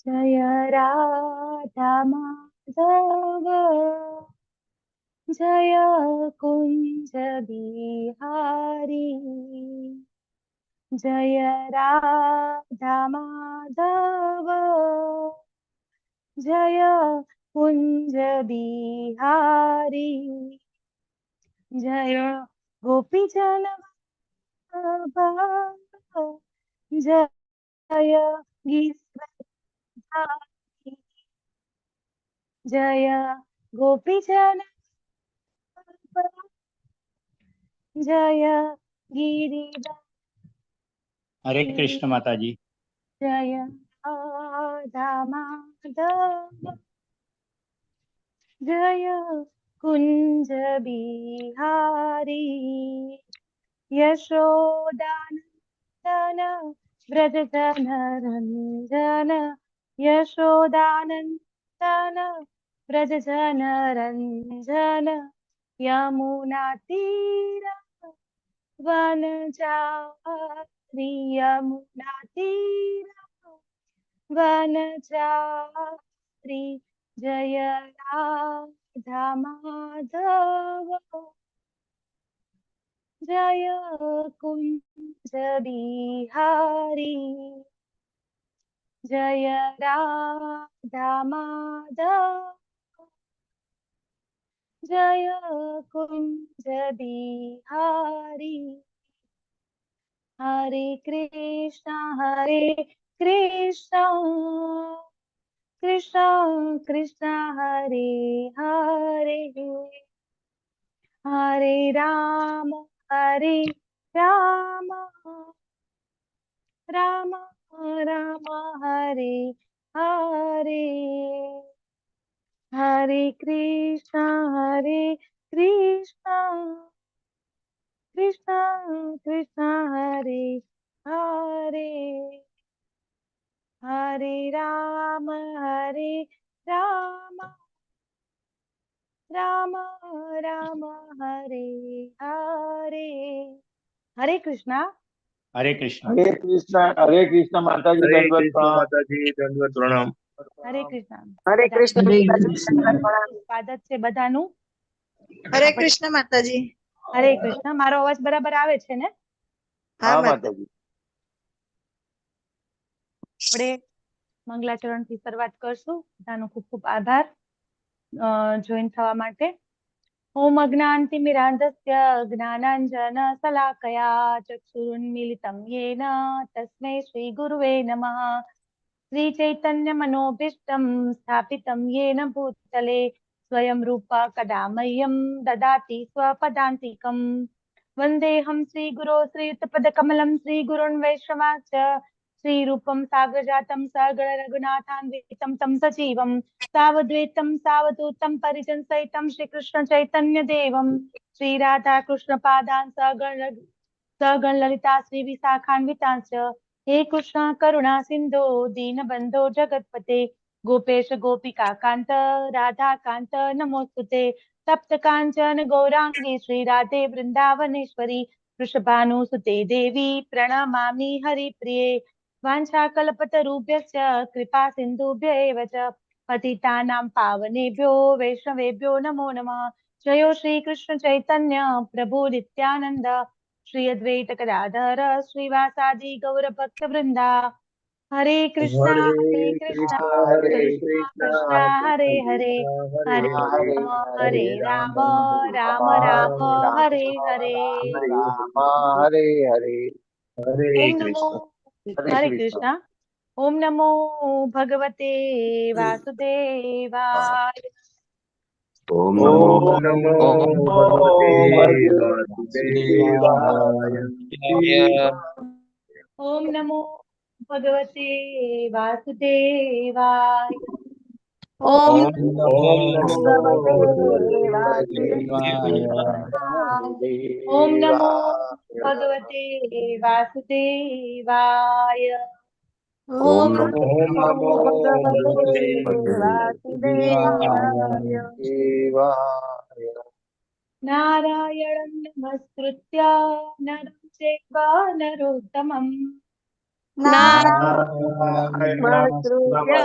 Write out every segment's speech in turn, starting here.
जय राधा माधव जय कुंज बिहारी। जय राधा माधव जय कुंज बिहारी। जय गोपी जन वल्लभ जय गिरिधारी। जय गोपी जन वल्लभ जय गिरिधारी। हरे कृष्ण माता जी। जय राधा माधव जय कुंज बिहारी। यशोदानंदन व्रज जन रंजन। यशोदानंदन व्रज जन रंजन। यमुना तीर वनचारी। यमुना तीर वनचारी। जय राधा माधव जय कुंज बिहारी। जय राधा माधव जय कुंज बिहारी। हरे कृष्णा कृष्णा कृष्णा हरे हरे। हरे राम राम राम राम हरे हरे। हरे कृष्णा कृष्णा कृष्णा हरे हरे। हरे राम राम राम राम हरे हरे। हरे कृष्णा। हरे कृष्ण। हरे कृष्ण माता जी, हरे दंडवत कृष्ण प्रणाम। माता जी, दंडवत प्रणाम। हरे कृष्णा। हरे कृष्ण બધાને माताजी। સ્વાગત છે બધાનું. हरे कृष्ण माताजी। હરે કૃષ્ણ. મારો અવાજ બરાબર આવે છે ને? हाँ हाँ माता। माता जी। આપણે મંગલાચરણથી શરૂઆત કરશું. બધાનો ખૂબ ખૂબ આભાર જોઈન થવા માટે. ओम अज्ञानतिमिरान्धस्य ज्ञानाञ्जनशलाकया चक्षुरुन्मीलितं येन तस्मै श्रीगुरुवे नमः। श्रीचैतन्यमनोभीष्टं स्थापितं येन भूतले स्वयं रूपा कदा मह्यं ददाति स्वपदान्तिकम्। वन्देऽहं श्रीगुरो श्रीयुतपदकमलं श्रीगुरुन् वैष्णवांश्च श्रीरूपं साग्रजातं सगणरघुनाथान्वितं तं सजीवं सावद्वैतं सावधूतं परिजनसहितं श्रीकृष्ण चैतन्य देवं श्रीराधा कृष्ण पादान् सगण ललिता श्री विशाखान्वितांश्च। हे कृष्ण करुणा सिन्धो दीनबन्धो जगत्पते गोपेश गोपिका कान्त राधा कान्त नमोस्तुते। तप्त काञ्चन गौरांगी श्रीराधे वृन्दावनेश्वरी वृषभानुसुते देवी प्रणमामि हरिप्रिये। वाञ्छाकल्पतरुभ्यश्च कृपा सिन्धुभ्य एव च पतितानां पावनेभ्यो वैष्णवेभ्यो नमो नमः। जयो श्रीकृष्ण चैतन्य प्रभु नित्यानन्द श्री अद्वैत गदाधर श्रीवासादि गौरभक्तवृन्दा। हरे कृष्णा हरे कृष्णा कृष्ण हरे कृष्णा कृष्ण कृष्णा हरे हरे। हरे हरे हरे हरे हरे राम राम राम राम हरे हरे। राम हरे हरे। हरे ओम नमो कृष्ण। हरे हरे कृष्ण। कृष्णा। ओम नमो भगवते वासुदेवाय। ओम नमो ओम नमो नमो भगवते वासुदेवाय। वासुदेवाय। ओम नमो भगवते वासुदेवाय। ओम ओम ओम नमो नमो ओम नमो भगवते भगवते वासुदेवाय। ओम नमो वासुदेवाय। भगवते वासुदेवाय। ओम ओम नमो ओम नमो नमो भगवते भगवते वासुदेवाय। देवाय। नारायणं नमस्कृत्य नरं चैव नरोत्तमम् નારાયણમસ્કૃત્ય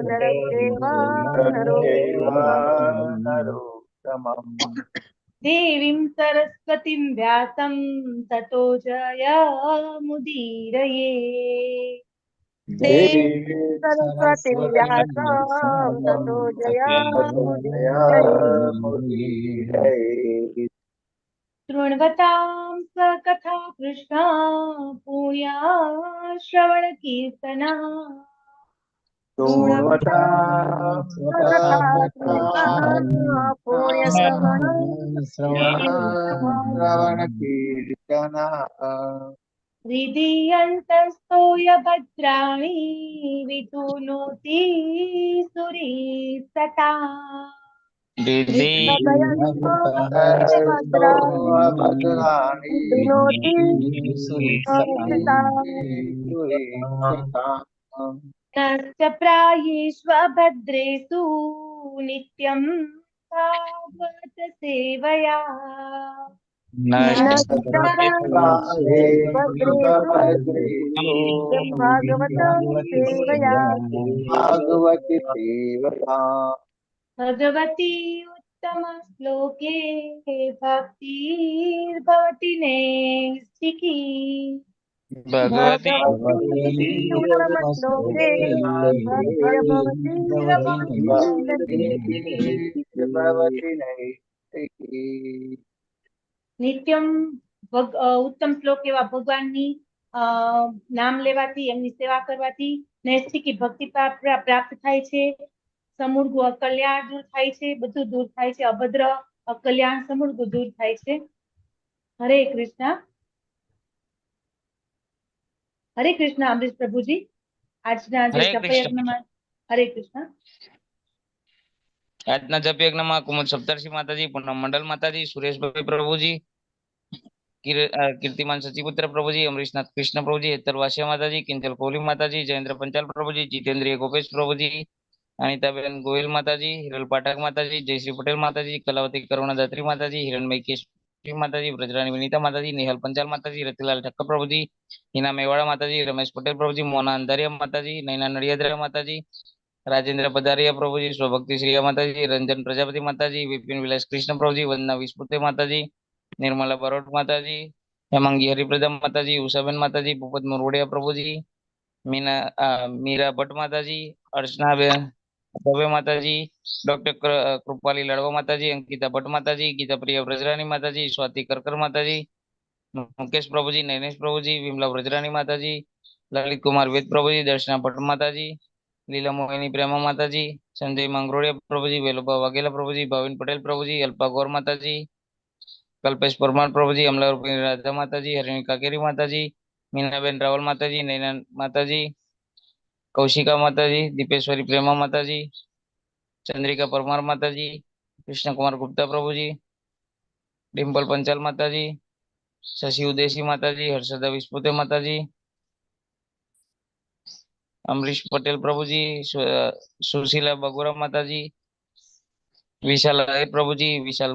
નરં ચૈવ નરોત્તમં દેવીಂ સરસ્વતીಂ વ્યાસં તતો જયમુદીરયે. દેવી સરસ્વતીં વ્યાસં તતો જયમુદીરયે. શૃण्वतां स कथा कृष्ण पुण्या श्रवण कीर्तना. પુણ્ય શ્રવણ કીર્તના વિધિયંતસ્તોય ભદ્રાણી વિતુનોતિ સુરીસતા. નશ્ચ પ્રાયેષ્વ ભદ્રેષુ નિત્યં ભાગવત સેવયા. ભાગવતી સેવયા ભગવતી ઉત્તમ શ્લોકે ભક્તિર્ભવતિ નૈષ્ઠિકી. નિત્યમ ઉત્તમ શ્લોક એવા ભગવાનની નામ લેવાથી, એમની સેવા કરવાથી નૈષ્ઠિકી ભક્તિ પ્રાપ્ત થાય છે. સમૂળગું અકલ્યાણ દૂર થાય છે, બધું દૂર થાય છે. અભદ્ર અકલ્યાણ સમૂળગું દૂર થાય છે. હરે કૃષ્ણ. હરે કૃષ્ણ અમરીશ પ્રભુજી. આજના જે જપયજ્ઞમાં હરે કૃષ્ણ. આજના જપયજ્ઞમાં કુમુદ સપ્તર્ષિ માતાજી, પૂનમ મંડલ માતાજી, સુરેશભાઈ પ્રભુજી, કીર્તિમાન સચીપુત્ર પ્રભુજી, અમરીશનાથ કૃષ્ણ પ્રભુજી, હેતર વાસિયા માતાજી, કિંજલ કોહલી માતાજી, જયેન્દ્ર પંચાલ પ્રભુજી, જીતેન્દ્રિય ગોપેશ પ્રભુજી, અનિતાબેન ગોયલ માતાજી, હિરલ પાઠક માતાજી, જયશ્રી પટેલ માતાજી, કલાવતી કરુણાદાત્રી માતાજી, હિરણમય કેશરી માતાજી, બ્રજરાની વિનીતા માતાજી, નેહલ પંચાલ માતાજી, રતિલાલ ઠક્કર પ્રભુજી, હિના મેવાડા માતાજી, રમેશ પટેલ પ્રભુજી, મોના અંધારિયા માતાજી, નૈના નડિયાદરા માતાજી, રાજેન્દ્ર પધારિયા પ્રભુજી, સ્વભક્તિ શ્રીયા માતાજી, રંજન પ્રજાપતિ માતાજી, વિપિન વિલાસ કૃષ્ણ પ્રભુજી, વંદના વિસ્પુતે માતાજી, નિર્મલા બરોટ માતાજી, હેમાંગી હરિપ્રદા માતાજી, ઉષાબેન માતાજી, ભૂપત મોરવડિયા પ્રભુજી, મીરા ભટ્ટ માતાજી, અર્ચનાબેન દવે માતાજી, ડોક્ટર કૃપાલી લડવા માતાજી, અંકિતા ભટ્ટ માતાજી, ગીતા પ્રિયા બ્રજરાની માતાજી, સ્વાતિ કરકર માતાજી, મુકેશ પ્રભુજી, નૈનેશ પ્રભુજી, વિમલા બ્રજરાની માતાજી, લલિત કુમાર વેદ પ્રભુજી, દર્શના ભટ્ટ માતાજી, લીલા મોહિની પ્રેમા માતાજી, સંજય માંગરોડિયા પ્રભુજી, વેલુભા વાઘેલા પ્રભુજી, ભાવિન પટેલ પ્રભુજી, અલ્પા ગૌર માતાજી, કલ્પેશ પરમાર પ્રભુજી, અમલારૂપિણી રાધા માતાજી, હરિણી કાકેરી માતાજી, મીનાબેન રાવલ માતાજી, નૈના માતાજી, કૌશિકા માતાજી, દીપેશ્વરી પ્રેમા માતાજી, ચંદ્રિકા પરમાર માતાજી, કૃષ્ણકુમાર ગુપ્તા પ્રભુજી, ડિમ્પલ પંચાલ માતાજી, શશી ઉદેશી માતાજી, હર્ષદા વિસ્પુતે માતાજી, અમરીશ પટેલ પ્રભુજી, સુશીલા બગોરા માતાજી, વિશાલ પ્રભુજી, વિશાલ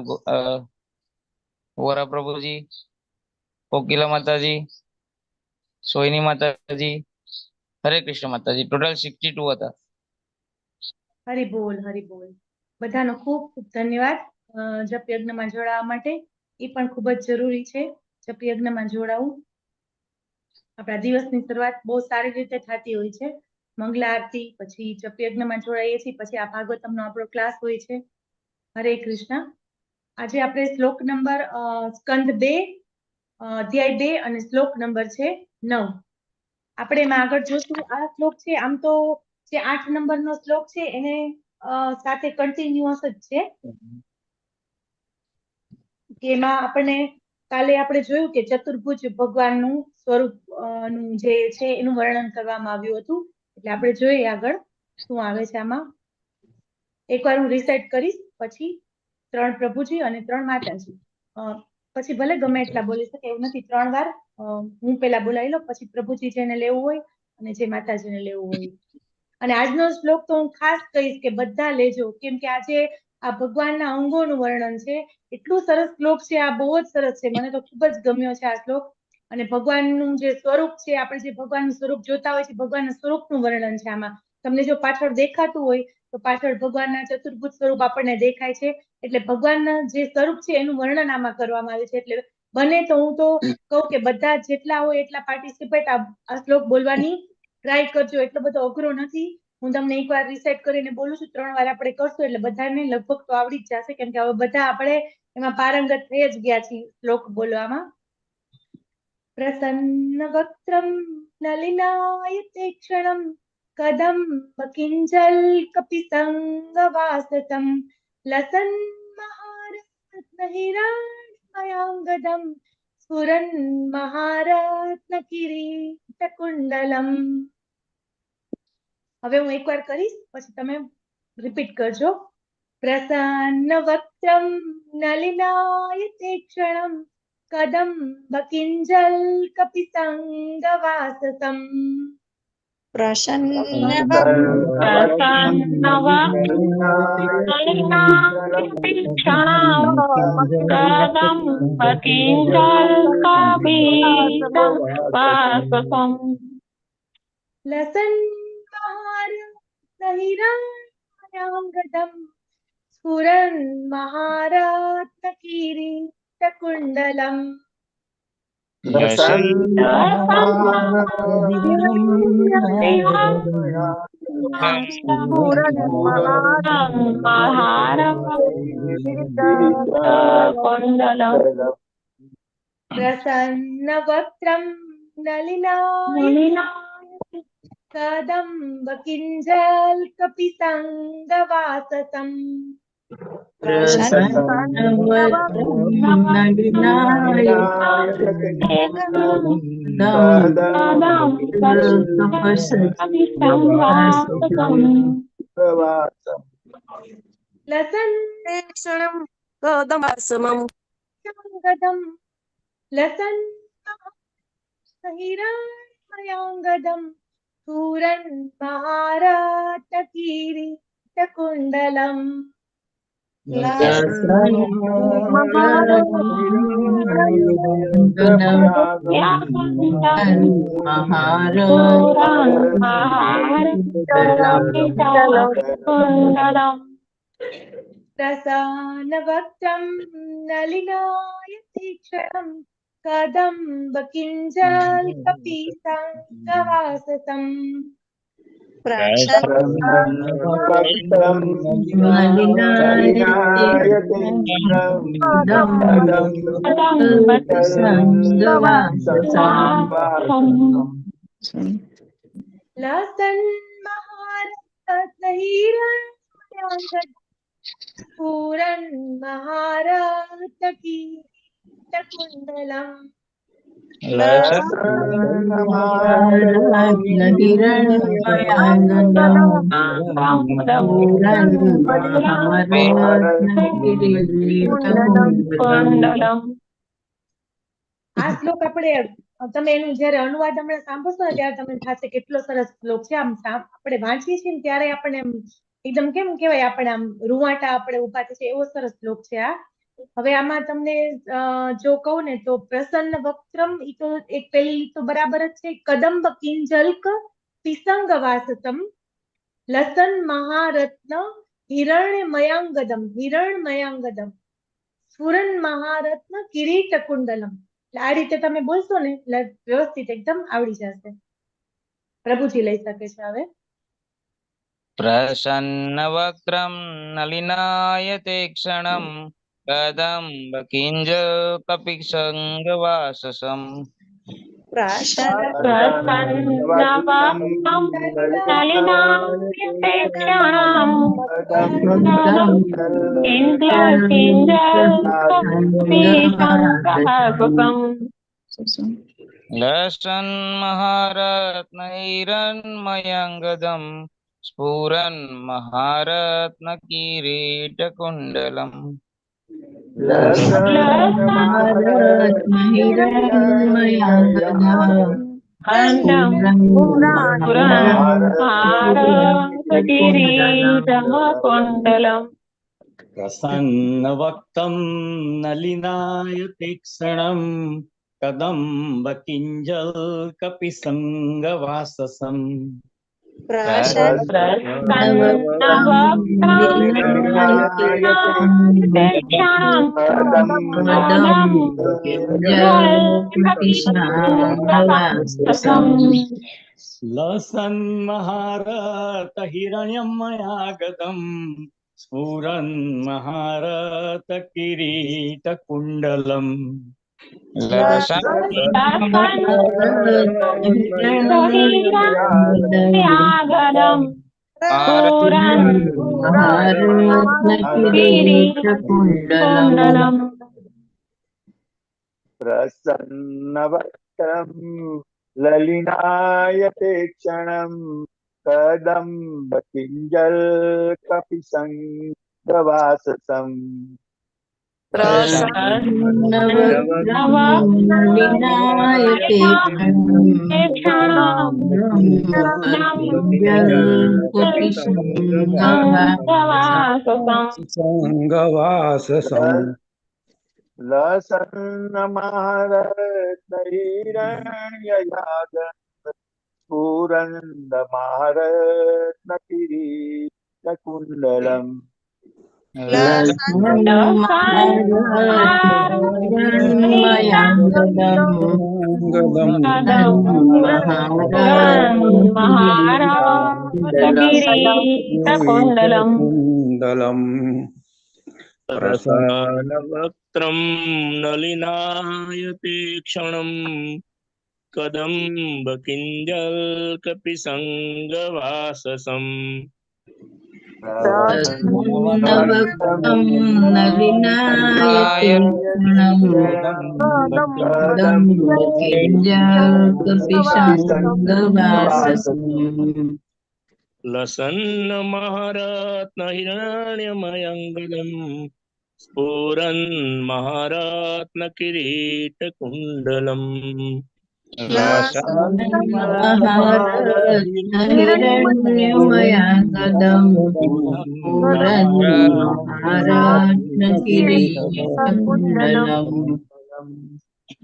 વોરા પ્રભુજી, કોકિલા માતાજી, સોયની માતાજી, હરે કૃષ્ણ માતાજી. ટોટલ 62 હતા. હરિ બોલ, હરિ બોલ. બધાનો ખૂબ ખૂબ ધન્યવાદ જપ યજ્ઞમાં જોડાવા માટે. એ પણ ખૂબ જ જરૂરી છે જપ યજ્ઞમાં જોડાવું. આપણા દિવસની શરૂઆત બહુ સારી રીતે થતી હોય છે. મંગલા આરતી, પછી જપ યજ્ઞમાં જોડાઈએ છીએ, પછી આ ભાગવતમનો આપણો ક્લાસ હોય છે. હરે કૃષ્ણ. આજે આપણે શ્લોક નંબર સ્કંદ 2 અધ્યાય 2 અને શ્લોક નંબર છે 9. આપણે એમાં આગળ જોશું. આ શ્લોક છે આમ તો જે 8 નંબરનો શ્લોક છે એને સાથે કન્ટિન્યુઅસ જ છે. કે એમાં આપણને કાલે આપણે જોયું કે ચતુર્ભુજ ભગવાનનું સ્વરૂપ નું જે છે એનું વર્ણન કરવામાં આવ્યું હતું. એટલે આપણે જોઈએ આગળ શું આવે છે આમાં. એકવાર હું રિસાઇટ કરીશ, પછી 3 પ્રભુજી અને 3 માતાજી, પછી ભલે ગમે એટલા બોલી શકે એવું નથી. 3 વાર હું પેલા બોલાવી લો, પછી પ્રભુજી જેને લેવું હોય અને જે માતાજીને લેવું હોય. અને આજનો શ્લોક તો હું ખાસ કહીશ કે બધા લેજો, કેમ કે આજે આ ભગવાનના અંગોનું વર્ણન છે. એટલું સરસ શ્લોક છે આ, બહુ જ સરસ છે. મને તો ખૂબ જ ગમ્યો છે આ શ્લોક. અને ભગવાનનું જે સ્વરૂપ છે, આપણે જે ભગવાનનું સ્વરૂપ જોતા હોય છે, ભગવાનના સ્વરૂપનું વર્ણન છે આમાં. તમને જો પાછળ દેખાતું હોય તો પાછળ ભગવાનના ચતુર્ભુજ સ્વરૂપ આપણને દેખાય છે. એટલે ભગવાનના જે સ્વરૂપ છે એનું વર્ણન આમાં કરવામાં આવ્યું છે. એટલે બને તો હું તો કહું કે બધા જેટલા હોય એટલા પાર્ટિસિપેટ આ શ્લોક બોલવાની ટ્રાય કરજો. એટલો બધો અઘરો નથી. હું તમને એકવાર રિસેટ કરીને બોલું છું, 3 વાર આપણે કરશું એટલે બધાને લગભગ તો આવડી જ જશે, કેમ કે હવે બધા આપણે એમાં પારંગત થઈ જ ગયા છીએ શ્લોક બોલવામાં. પ્રસન્ન વક્त्रं નલિનાયતે ક્ષણં કદંબ કિંજલ કપિસંગવાસસં લસન મહારત્ન હિરણ્મયાંગદં સ્ફુરન મહારત્ન કિરીટ કુંડલમ. હવે હું એકવાર કરીશ પછી તમે રિપીટ કરજો. પ્રસન્ન વક્त्रं નલિનાયતે ક્ષણં કદંબ કિંજલ કપિસંગવાસસં લસન મહારત્ન હિરણ્મયાંગદં સ્ફુરન મહારત્ન કિરીટ કુંડલમ. પ્રસન્ન વક્त्रं નલિનાયતે કદંબ કિંજલ કપિસંગવાસસં લસન ક્ષણમ કદમાસમમ યાંગદં લસન હિરણ્મયાંગદં સ્ફુરન મહારત્ન કિરીટ કુંડલમ. પ્રસન્ન વક્त्रं નલિનાયતે ક્ષણં કદંબ કિંજલ કપિસંગવાસસં લસન મહારત્ન હિરણ્મયાંગદં સ્ફુરન મહારત્ન કિરીટ કુંડલમ. આ શ્લોક આપણે તમે એનું જયારે અનુવાદ હમણાં સાંભળશો ને ત્યારે તમને થશે કેટલો સરસ શ્લોક છે. આમ આપણે વાંચીએ છીએ ને ત્યારે આપણે એમ એકદમ કેમ કેવાય, આપણે આમ રૂવાટા આપણે ઉભા થશે એવો સરસ શ્લોક છે આ. હવે આમાં તમને જો કહું ને તો પ્રસન્ન વક્त्रं ઈ તો એક પેલી તો બરાબર જ છે. કદંબ કિંજલ્ક પિસંગવાસસં લસન મહારત્ન હિરણ્મયાંગદમ સ્ફુરન મહારત્ન કિરીટ કુંડલમ. એટલે આ રીતે તમે બોલશો ને એટલે વ્યવસ્થિત એકદમ આવડી જશે. પ્રભુજી લઈ શકે છે હવે. પ્રસન્ન વક્त्रं નલિનાયતે ક્ષણં કદંબ કિંજ કપિસંગવાસસં લસન મહારત્ન હિરણ્મયાંગદં સ્ફુરન મહારત્ન કિરીટ કુંડલમ. પ્રસન્ન વક્त्रं નલિનાયતે ક્ષણં कदम्ब किंजल कपिसंगवाससं लसन्महारत हिरण्यमयागतं स्फुरन्महारत किरीटकुण्डलम् प्रसन्नवक्त्रं ललिनायते क्षणं कदम्ब किञ्जल कपिसङ्गवाससम् संगवाससं लसन्नमहारत्नहिरण्ययागं स्फुरन्दमहारत्नकिरीटकुण्डलम् कुण्डलम् प्रसानवक्त्रं नलिनायते क्षणं कदम्ब किञ्जल्कपिसङ्गवाससम् लसन्नमहारत्नहिरण्यमयङ्गलम् स्फुरन्महारत्नकिरीटकुण्डलम्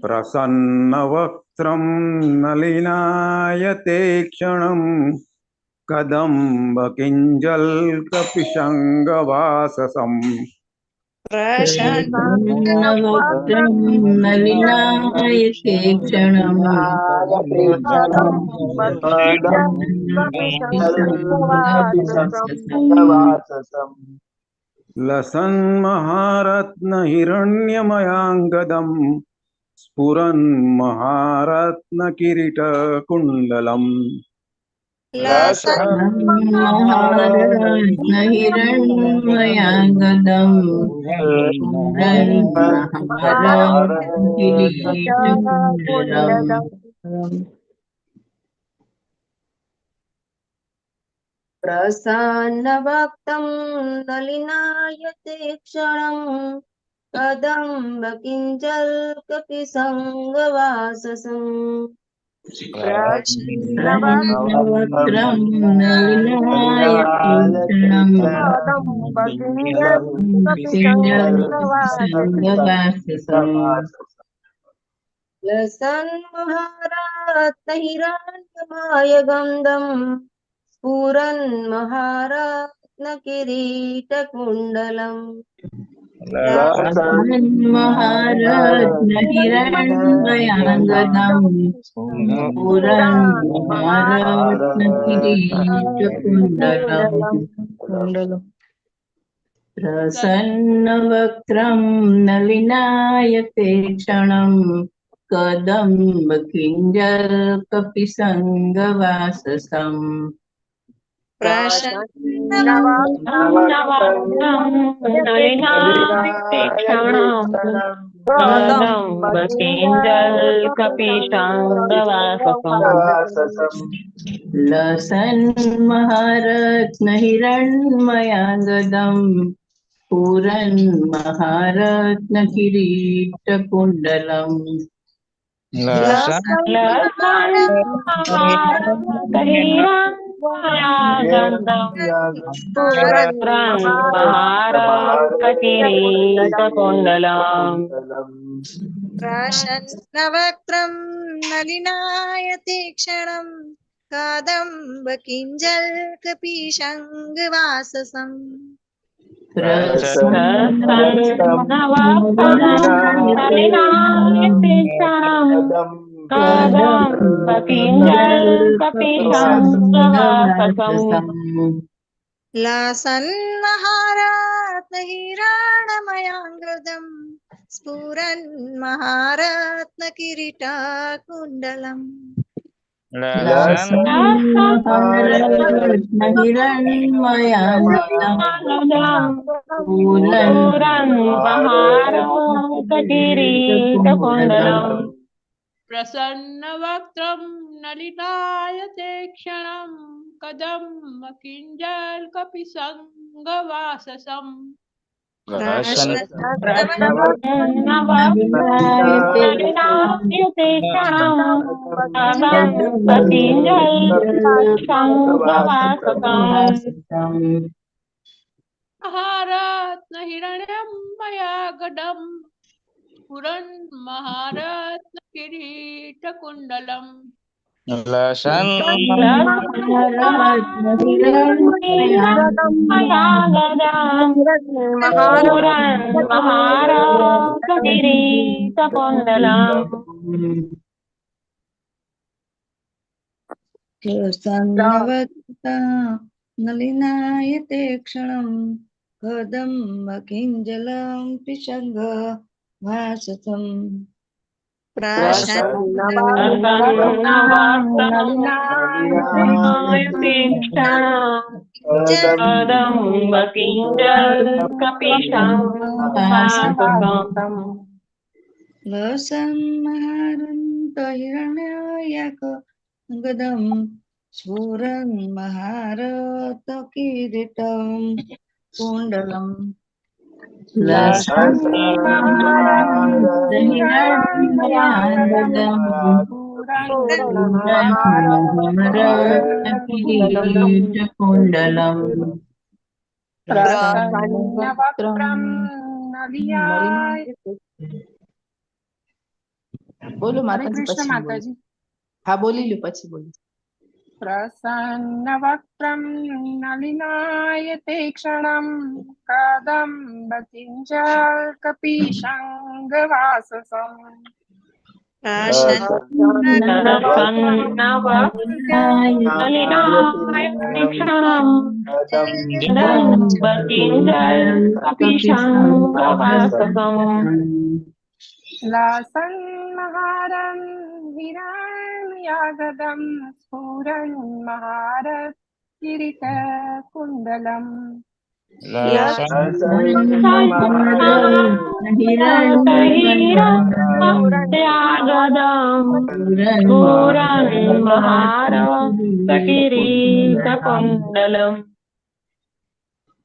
प्रसन्नवक्त्रं नलिनायते क्षणं कदम्ब किञ्जल्कपिशङ्गवाससं प्रसन्नवक्त्रं नलिनायते क्षणं कपिसङ्गवाससम् लसन्महारत्नहिरण्यमयाङ्गदं स्फुरन्महारत्नकिरीटकुण्डलम् हिरण्मयाङ्गदं प्रसन्नवक्त्रं नलिनायते क्षणं कदम्ब किञ्जल्कपिसङ्गवाससम् प्रसन्नवक्त्रं नलिनायते क्षणं लसन्महारत्नहिरण्यमयगन्धं स्फुरन्महारत्नकिरीटकुण्डलम् महारत्नहिरण्मयाङ्गदं स्फुरन्महारत्नकिरीटकुण्डलम् प्रसन्नवक्त्रं नलिनायते क्षणं कदम्ब किञ्जल्कपिसङ्गवाससम् लसन्महारत्नहिरण्मयाङ्गदं स्फुरन्महारत्नकिरीटकुण्डलम् प्रसन्नवक्त्रं नलिनायतीक्ष्णं कादम्बकिञ्जल्कपिशङ्गवाससम् प्रसन्नवक्त्रं लासन्महारत्नहिरण्मयाङ्गदं स्फुरन्महारत्नकिरीटकुण्डलम् प्रसन्नवक्त्रं नलिनायतेक्षणं कदम्बकिञ्जल्कपिशङ्गवाससम् महारत्नहिरण्यमयागदम् स्फुरन्महारत्नकिरीटकुण्डलम् नलिनायते क्षणं कदम्बकिञ्जलं पिशङ्गवाससम् लसन्महारन्तहिरण्ययकगदं स्फुरन्महारतकिरीटं कुण्डलम् प्रसन्नवक्त्रं नलिनायते बोलो माताजी कृष्ण પછી माताजी હા બોલી લ્યો પછી બોલો प्रसन्नवक्त्रं नलिनायते क्षणं कदम्बकिञ्जल्कपिशङ्गवाससम् लासन्महारं हिरण्मयागदं स्फुरन्महारत्किरीटकुण्डलम्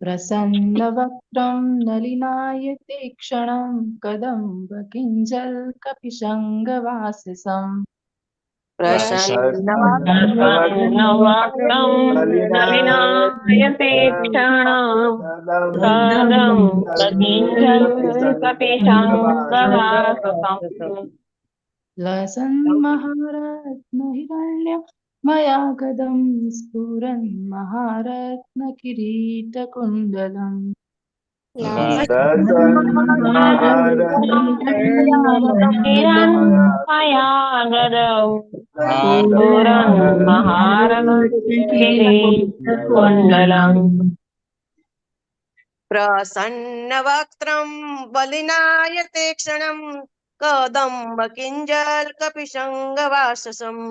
प्रसन्नवक्त्रं नलिनायते क्षणं कदम्बकिञ्जल्कपिशङ्गवाससम् लसन्महारत्नहिरण्यमयागदं स्फुरन्महारत्नकिरीटकुण्डलम् प्रसन्नवक्त्रं बलिनायते क्षणं कदम्बकिञ्जल्कपिशङ्गवाससम्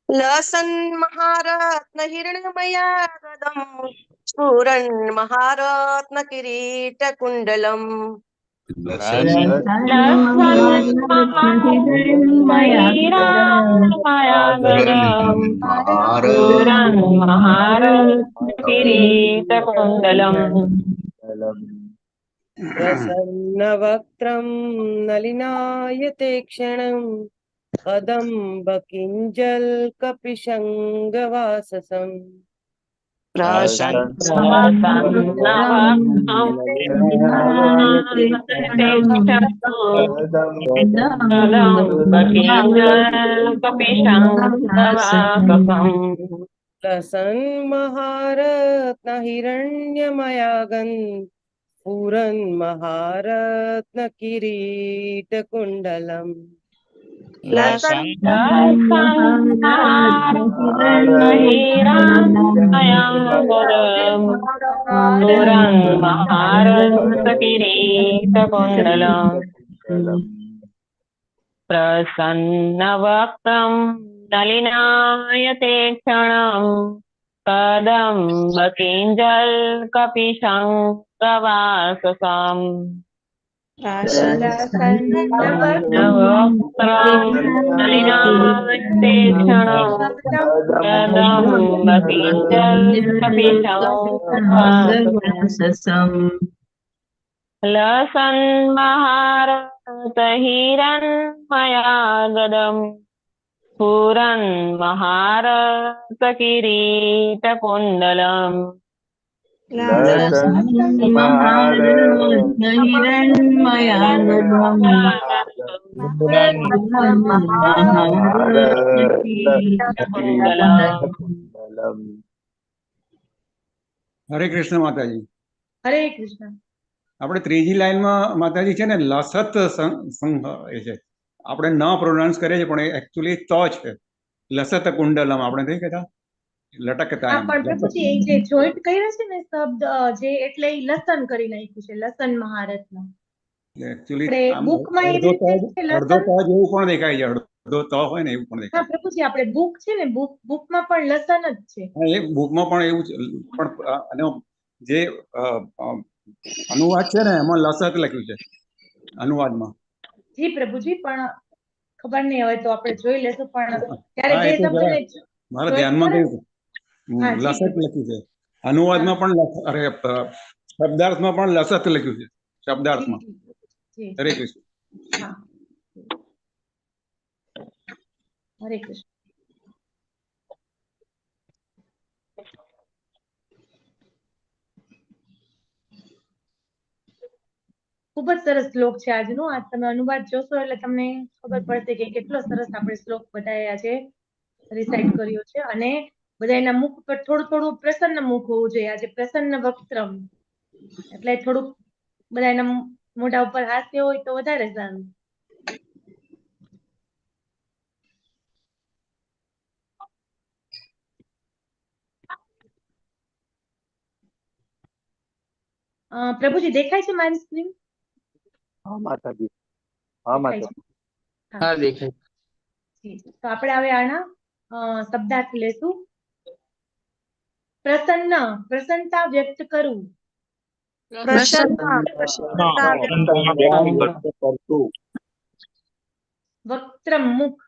लसन्महारत्नहिरण्मयागदं स्फुरन्महारत्नकिरीटकुण्डलम् प्रसन्नवक्त्रं नलिनायते क्षणं कदम्ब किञ्जल कपिशङ्गवाससम् लसन्महारत्न हिरण्यमयागन् पूरन् महारत्न किरीटकुण्डलम् प्रसन्नवक्त्रं नलिनायते क्षणं कदम्बकिञ्जल्कपिशङ्गवाससम् नलिनायते क्षणं कदम्बकिञ्जल्कपिशङ्गवाससम् लसन्महारतहिरण्मयागदम् पूरन्महारतकिरीटकुण्डलम् હરે કૃષ્ણ માતાજી. હરે કૃષ્ણ. આપણે ત્રીજી લાઈનમાં માતાજી છે ને લસત સંઘ એ છે, આપણે ન પ્રોનાઉન્સ કરીએ છીએ પણ એકચ્યુઅલી તો છે લસત કુંડલમ. આપણે નહીં કહેતા લટકતા. હા પણ પ્રભુજી એ જે જોઈન્ટ કર્યા છે ને શબ્દ જે એટલે ઈ લસન કરી નાખ્યું છે, લસન મહારત્ન. એકચ્યુઅલી બુકમાં એવી રીતે છે અડધો લસન. ત જેવું પણ દેખાય છે, અડધો ત હોય ને એવું પણ દેખાય. હા પ્રભુજી આપણે બુક છે ને બુકમાં પણ લસન જ છે. હા, એ બુકમાં પણ એવું છે, પણ આનો જે અનુવાદ છે ને એમાં લસત લખ્યું છે અનુવાદમાં. જી પ્રભુજી પણ ખબર નહીં, હવે તો આપણે જોઈ લેશું. પણ ત્યારે હા, જે એ તો શબ્દને મારા ધ્યાનમાં ગયું. હા, જી લસત લખ્યું છે અનુવાદમાં પણ, અરે શબ્દાર્થમાં પણ લસત લખ્યું છે શબ્દાર્થમાં. જી હરે કૃષ્ણ. હા હરે કૃષ્ણ. ખૂબ જ સરસ શ્લોક છે આજનો. આજ તમે અનુવાદ જોશો એટલે તમને ખબર પડશે કે કેટલો સરસ આપણે શ્લોક બધાએ આજે રિસાઇટ કર્યો છે. અને બધાના મુખ પર થોડું થોડું પ્રસન્ન મુખ હોવું જોઈએ. આજે પ્રસન્ન વક્ત્રમ એટલે થોડુંક બધાના મોઢા ઉપર હાસ્ય હોય તો વધારે સારું. પ્રભુજી દેખાય છે મારી સ્ક્રીન? હા માતાજી. હા માતાજી. હા દેખાય. તો આપણે હવે આના શબ્દાર્થ લેશું. પ્રસન્ન, પ્રસન્નતા વ્યક્ત કરવું. વક્ત્રમ, મુખ.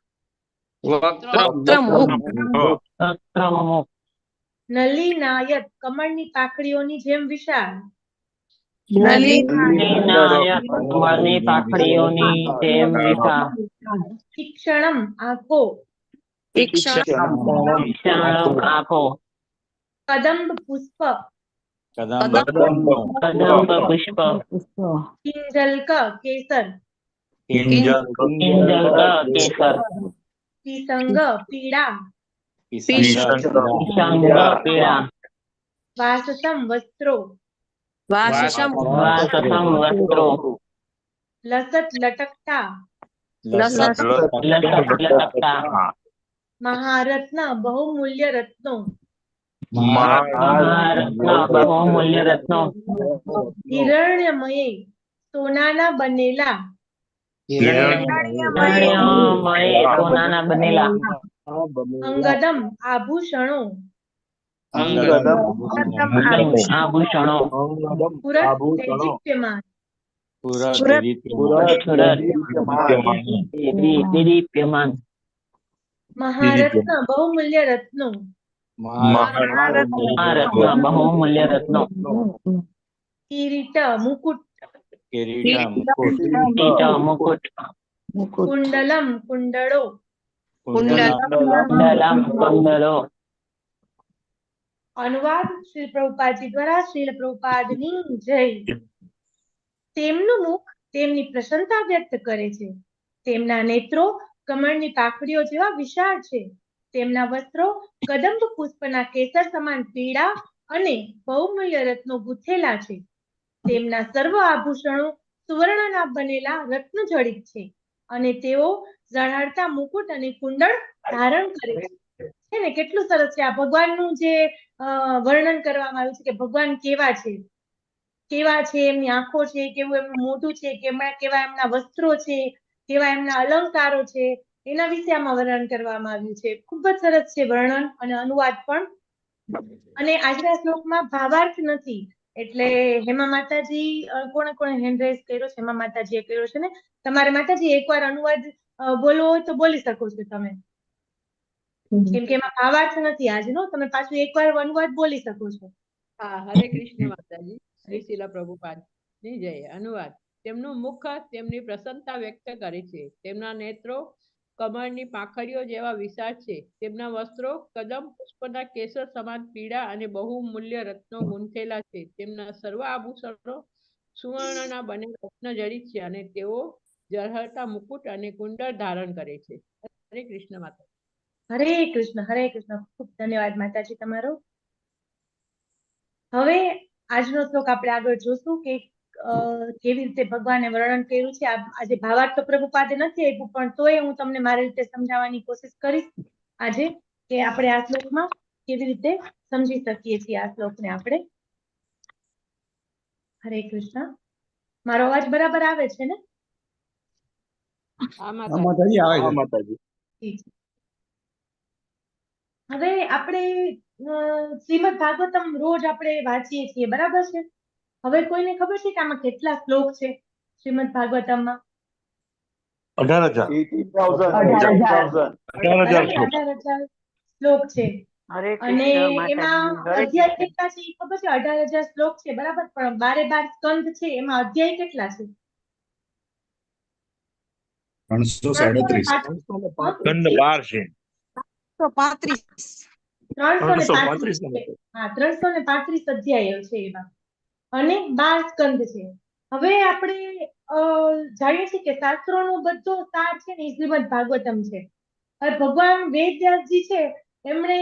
નલિનાયત, કમળની પાંખડીઓની જેમ વિશાળ. તીક્ષ્ણમ, આંખો. કદંબ પુષ્પ. કિંજલક, કેસર. પીસંગ, પીળા. વાસસમ, વસ્ત્રો. લસત, લટકતા. મહારત્ન, બહુમૂલ્ય રત્નો. હિરણ્યમયે, સોનાના બનેલા. અંગદમ, આભૂષણો. પુરત, દૈદીપ્યમાન. મહારત્ન, બહુમૂલ્ય રત્નો. કિરીટ, મુકુટ. મુકુટ કુંડલમ કુંડળો. કુંડલમ કુંડલો અનુવાદ શ્રી પ્રભુપાદજી દ્વારા શ્રીલ પ્રભુપાદની જય. તેમનું મુખ તેમની પ્રસન્નતા વ્યક્ત કરે છે. તેમના નેત્રો કમળની પાંખડીઓ જેવા વિશાળ છે. તેમના વસ્ત્રો કદંબ પુષ્પના કેસર સમાન પીળા અને બહુમૂલ્ય રત્નો ગૂંથેલા છે. તેમના સર્વ આભૂષણો સુવર્ણના બનેલા રત્નજડિત છે અને તેઓ ઝળહળતા મુકુટ અને કુંડળ ધારણ કરે છે. છે ને કેટલું સરસ છે આ ભગવાનનું જે વર્ણન કરવામાં આવ્યું છે કે ભગવાન કેવા છે, એમની આંખો છે, કેવું એમનું મોઢું છે, કેવા એમના વસ્ત્રો છે, કેવા એમના અલંકારો છે, એના વિશે આમાં વર્ણન કરવામાં આવ્યું છે. ખૂબ જ સરસ છે વર્ણન અને અનુવાદ પણ. અને આજના શ્લોકમાં ભાવાર્થ નથી એટલે હેમા માતાજી કોણે હેન્ડ રેઝ કર્યો છે? હેમા માતાજીએ કર્યો છે ને. તમારે માતાજી એકવાર અનુવાદ બોલવો હોય તો બોલી શકો છો તમે, કેમ કે એમાં ભાવાર્થ નથી આજનો. તમે પાછું એકવાર અનુવાદ બોલી શકો છો. હા, હરે કૃષ્ણ માતાજી. શ્રી શિલા પ્રભુપાદ ની જય. અનુવાદ. તેમનું મુખ તેમની પ્રસન્નતા વ્યક્ત કરે છે. તેમના નેત્રો કમળની પાંખડીઓ જેવા વિશાળ છે. તેમના વસ્ત્રો કદમ પુષ્પના કેસર સમાન પીળા અને બહુમૂલ્ય રત્નો ગૂંથેલા છે. તેમના સર્વ આભૂષણો સુવર્ણના બનેલા રત્નજડિત છે અને તેઓ ઝળહળતા મુકુટ અને કુંડળ ધારણ કરે છે. હરે કૃષ્ણ માતા. હરે કૃષ્ણ, હરે કૃષ્ણ. ખૂબ ધન્યવાદ માતાજી તમારો. હવે આજનો શ્લોક આપણે આગળ જોશું કે કેવી રીતે ભગવાને વર્ણન કર્યું છે. આજે ભાવાર્થ તો પ્રભુપાદે નથી આપ્યું, પણ તોય હું તમને મારી રીતે સમજાવવાની કોશિશ કરીશ આજે કે આપણે આ શ્લોકમાં કેવી રીતે સમજી શકીએ છીએ આ શ્લોકને આપણે. હરે કૃષ્ણ. મારો અવાજ બરાબર આવે છે ને? હા માતાજી આવે છે. માતાજી. ઠીક છે. હવે આપણે શ્રીમદ ભાગવતમ રોજ આપણે વાંચીએ છીએ, બરાબર છે? હવે કોઈને ખબર છે કે આમાં કેટલા શ્લોક છે શ્રીમદ ભાગવતમમાં? 18,000 શ્લોક છે. અને એમાં અધ્યાય કેટલા છે એ ખબર છે? 18,000 શ્લોક છે, બરાબર. પણ 12 સ્કંદ છે, એમાં અધ્યાય કેટલા છે? 337 ખંડ 12 છે. 335 છે. હા, 335 અધ્યાયો છે એમાં અને 12 સ્કંદ છે. હવે આપણે જાણીએ છીએ કે શાસ્ત્રોનો બધો સાર છે ને એ શ્રીમદ ભાગવતમ છે. હવે ભગવાન વેદવ્યાસજી છે, એમણે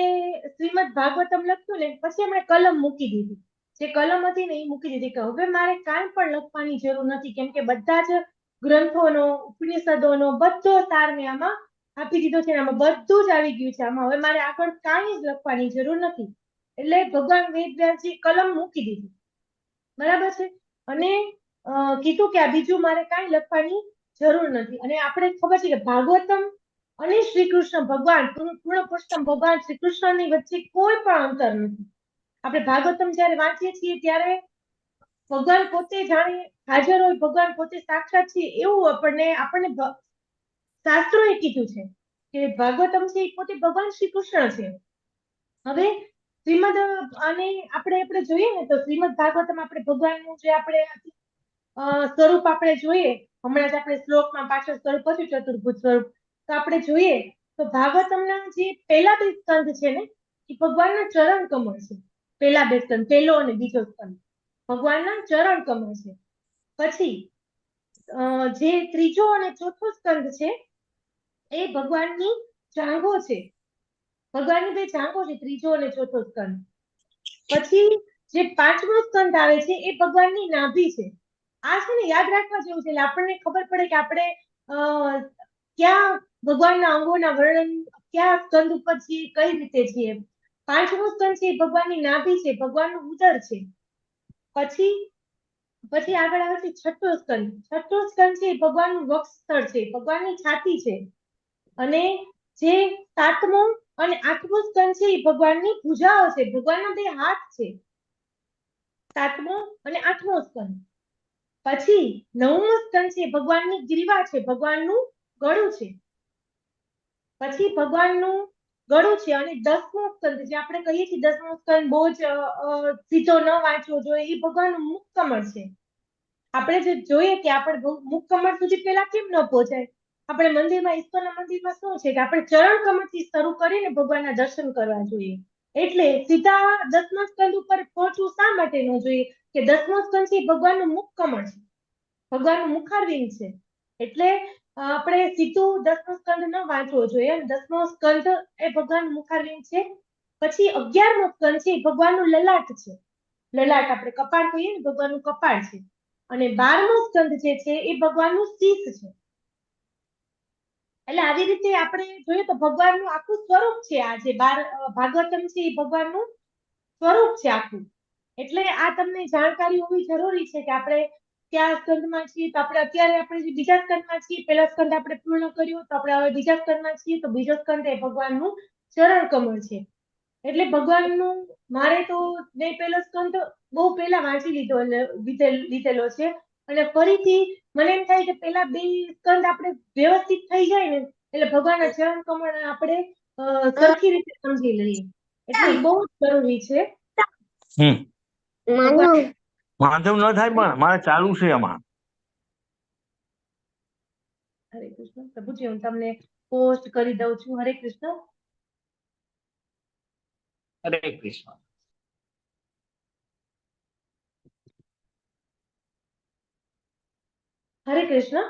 શ્રીમદ ભાગવતમ લખ્યું ને પછી એમણે કલમ મૂકી દીધી. જે કલમ હતી ને એ મૂકી દીધી કે હવે મારે કાંઈ પણ લખવાની જરૂર નથી, કેમ કે બધા જ ગ્રંથોનો, ઉપનિષદોનો બધો સાર મેં આમાં આપી દીધો છે. આમાં બધું જ આવી ગયું છે. આમાં હવે મારે આગળ કાંઈ જ લખવાની જરૂર નથી. એટલે ભગવાન વેદવ્યાસજી કલમ મૂકી દીધી, બરાબર છે. અને કીધું કે આ બીજું મારે કાંઈ લખવાની જરૂર નથી. અને આપણે ખબર છે કે ભાગવતમ અને શ્રી કૃષ્ણ ભગવાન, પૂર્ણ પુરુષોત્તમ ભગવાન શ્રી કૃષ્ણની વચ્ચે કોઈ પણ અંતર નથી. આપણે ભાગવતમ જયારે વાંચીએ છીએ ત્યારે ભગવાન પોતે જાણે હાજર હોય, ભગવાન પોતે સાક્ષાત છે એવું આપણને શાસ્ત્રોએ કીધું છે કે ભાગવતમ છે એ પોતે ભગવાન શ્રી કૃષ્ણ છે. હવે શ્રીમદ અને આપણે જોઈએ ને તો શ્રીમદ ભાગવતમ આપણે ભગવાનનું જે આપણે સ્વરૂપ આપણે જોઈએ, હમણાં જ આપણે શ્લોકમાં પાછળ સ્વરૂપ હતું ચતુર્ભુજ સ્વરૂપ, તો આપણે જોઈએ તો ભાગવતમના જે પહેલા 2 સ્કંદ છે ને એ ભગવાનના ચરણ કમળ છે. પહેલા 2 સ્કંદ, પહેલો અને બીજો સ્કંદ ભગવાનના ચરણ કમળ છે. પછી જે ત્રીજો અને ચોથો સ્કંદ છે એ ભગવાનની જાંઘો છે. ભગવાનની 2 જાંઘો છે, ત્રીજો અને ચોથો સ્કંદ. પછી જે 5મો સ્કંદ આવે છે એ ભગવાનની નાભી છે. આ છે ને યાદ રાખવા જેવું છે. એટલે આપણને ખબર પડે કે આપણે ક્યાં ભગવાનના અંગોના વર્ણન ક્યાં સ્કંદ ઉપર છીએ, કઈ રીતે છીએ. 5મો સ્કંદ છે એ ભગવાનની નાભી છે, ભગવાનનું ઉદર છે. પછી આગળ આવે છે 6થો સ્કંદ. 6થો સ્કંદ છે એ ભગવાનનું વક્ષસ્થળ છે, ભગવાનની છાતી છે. અને જે 7મો અને 8મો સ્કંદ છે એ ભગવાનની ભુજાઓ છે, ભગવાનના 2 હાથ છે. 7મો અને 8મો સ્કંદ. પછી 9મો સ્કંદ છે ભગવાનની ગ્રીવા છે, ભગવાનનું ગળું છે. પછી ભગવાનનું ગળું છે. અને 10મો સ્કંદ જે આપણે કહીએ છીએ 10મો સ્કંદ બહુ જ સીધો ન વાંચવો જોઈએ, એ ભગવાનનું મુખ કમળ છે. આપણે જે જોઈએ કે આપણે મુખ કમળ સુધી પેલા કેમ ન પહોંચાય, આપણે મંદિરમાં ઈશ્વરના મંદિરમાં શું છે કે આપણે ચરણ કમળથી શરૂ કરીને ભગવાનના દર્શન કરવા જોઈએ. એટલે સીધા 10મા સ્કંદ ઉપર પહોંચવું શા માટે ન જોઈએ કે 10મો સ્કંદ છે ભગવાનનું મુખ કમળ છે, ભગવાનનું મુખારવિંદ છે. એટલે આપણે સીધું 10મો સ્કંદ ન વાંચવો જોઈએ. 10મો સ્કંદ એ ભગવાનનું મુખારવિંદ છે. પછી 11મો સ્કંદ છે એ ભગવાનનું લલાટ છે. લલાટ આપણે કપાળ કહીએ ને, ભગવાનનું કપાળ છે. અને 12મો સ્કંદ જે છે એ ભગવાનનું શીશ છે. એટલે આવી રીતે આપણે જોઈએ તો ભગવાનનું આખું સ્વરૂપ છે. આ જે ભાગવતમ છે એ ભગવાનનું સ્વરૂપ છે આખું. એટલે આ તમને જાણકારી હોવી જરૂરી છે કે આપણે કયા સ્કંદમાં છીએ. તો આપણે અત્યારે આપણે જે બીજા સ્કંદમાં છીએ, પહેલો સ્કંદ આપણે પૂર્ણ કર્યો, તો આપણે હવે બીજા સ્કંદમાં છીએ. તો બીજો સ્કંદ એ ભગવાનનું ચરણ કમળ છે. એટલે ભગવાનનું મારે તો મેં પહેલો સ્કંદ બહુ પહેલા વાંચી લીધેલો છે. અને ફરીથી મને એમ થાય કે પેલા 2 સ્કંદ આપણે વ્યવસ્થિત થઈ જાય ને એટલે ભગવાનના ચરણ કમળ આપણે સરખી રીતે સમજી લઈએ. એટલે બહુ જ જરૂરી છે. વાંધો ન થાય પણ મારે ચાલુ છે આમાં. હરે કૃષ્ણ. પ્રભુજી હું તમને પોસ્ટ કરી દઉં છું. હરે કૃષ્ણ. હરે કૃષ્ણ. હરે કૃષ્ણ.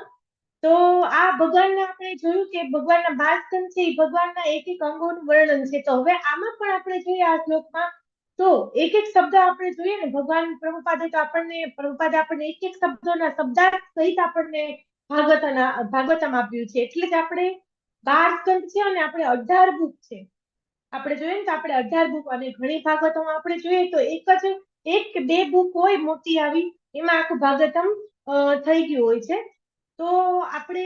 તો આ ભગવાનના આપણે જોયું કે ભગવાનના 12 સ્કંદ છે એ ભગવાનના એક એક અંગોનું વર્ણન છે. તો હવે આમાં પણ આપણે જોઈએ આ શ્લોકમાં તો એક એક શબ્દ આપણે જોઈએ ને, ભગવાન પ્રભુપાદે આપણને એક એક શબ્દોના શબ્દાર્થ સહિત આપણને ભાગવતમ આપ્યું છે. એટલે જ આપણે 12 સ્કંદ છે અને આપણે 18 બુક છે. આપણે જોઈએ ને તો આપણે 18 બુક, અને ઘણી ભાગવતોમાં આપણે જોઈએ તો એક કે 2 બુક હોય મોટી આવી, એમાં આખું ભાગવતમ થઈ ગયું હોય છે. તો આપણે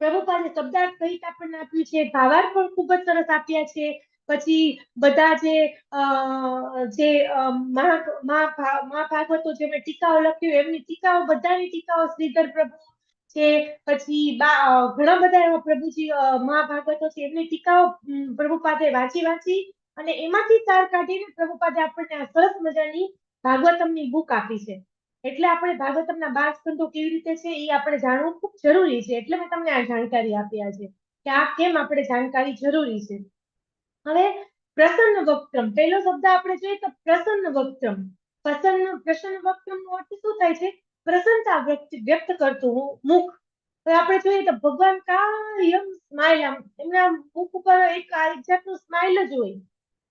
પ્રભુપાદે શબ્દાર્થ સહિત આપણને આપ્યું છે. ભાવાર્થ પણ ખૂબ જ સરસ આપ્યા છે. પછી બધા જે મહાભાગવતો જેમણે ટીકાઓ લખ્યું એમની ટીકાઓ, બધાની ટીકાઓ શ્રીધર પ્રભુ છે. પછી ઘણા બધા એવા પ્રભુજી મહાભાગવતો છે એમની ટીકાઓ પ્રભુપાદે વાંચી અને એમાંથી સાર કાઢીને પ્રભુપાદે આપણને આ સરસ મજાની ભાગવતમની બુક આપી છે. એટલે આપણે ભાગવતમના 12 સ્કંદો કેવી રીતે છે એ આપણે જાણવું ખૂબ જરૂરી છે. એટલે મેં તમને આ જાણકારી આપ્યા છે કે આ કેમ આપણે જાણકારી જરૂરી છે. હવે પ્રસન્ન વક્ત્રમ, પહેલો શબ્દ આપણે જોઈએ તો પ્રસન્ન વક્ત્રમ. પ્રસન્ન વક્ત્રમનો અર્થ શું થાય છે? પ્રસન્નતા વ્યક્ત કરતું મુખ. તો આપણે જોઈએ તો ભગવાન કાયમ સ્માઇલ, એમના મુખ ઉપર એક જાતનું સ્માઇલ જ હોય,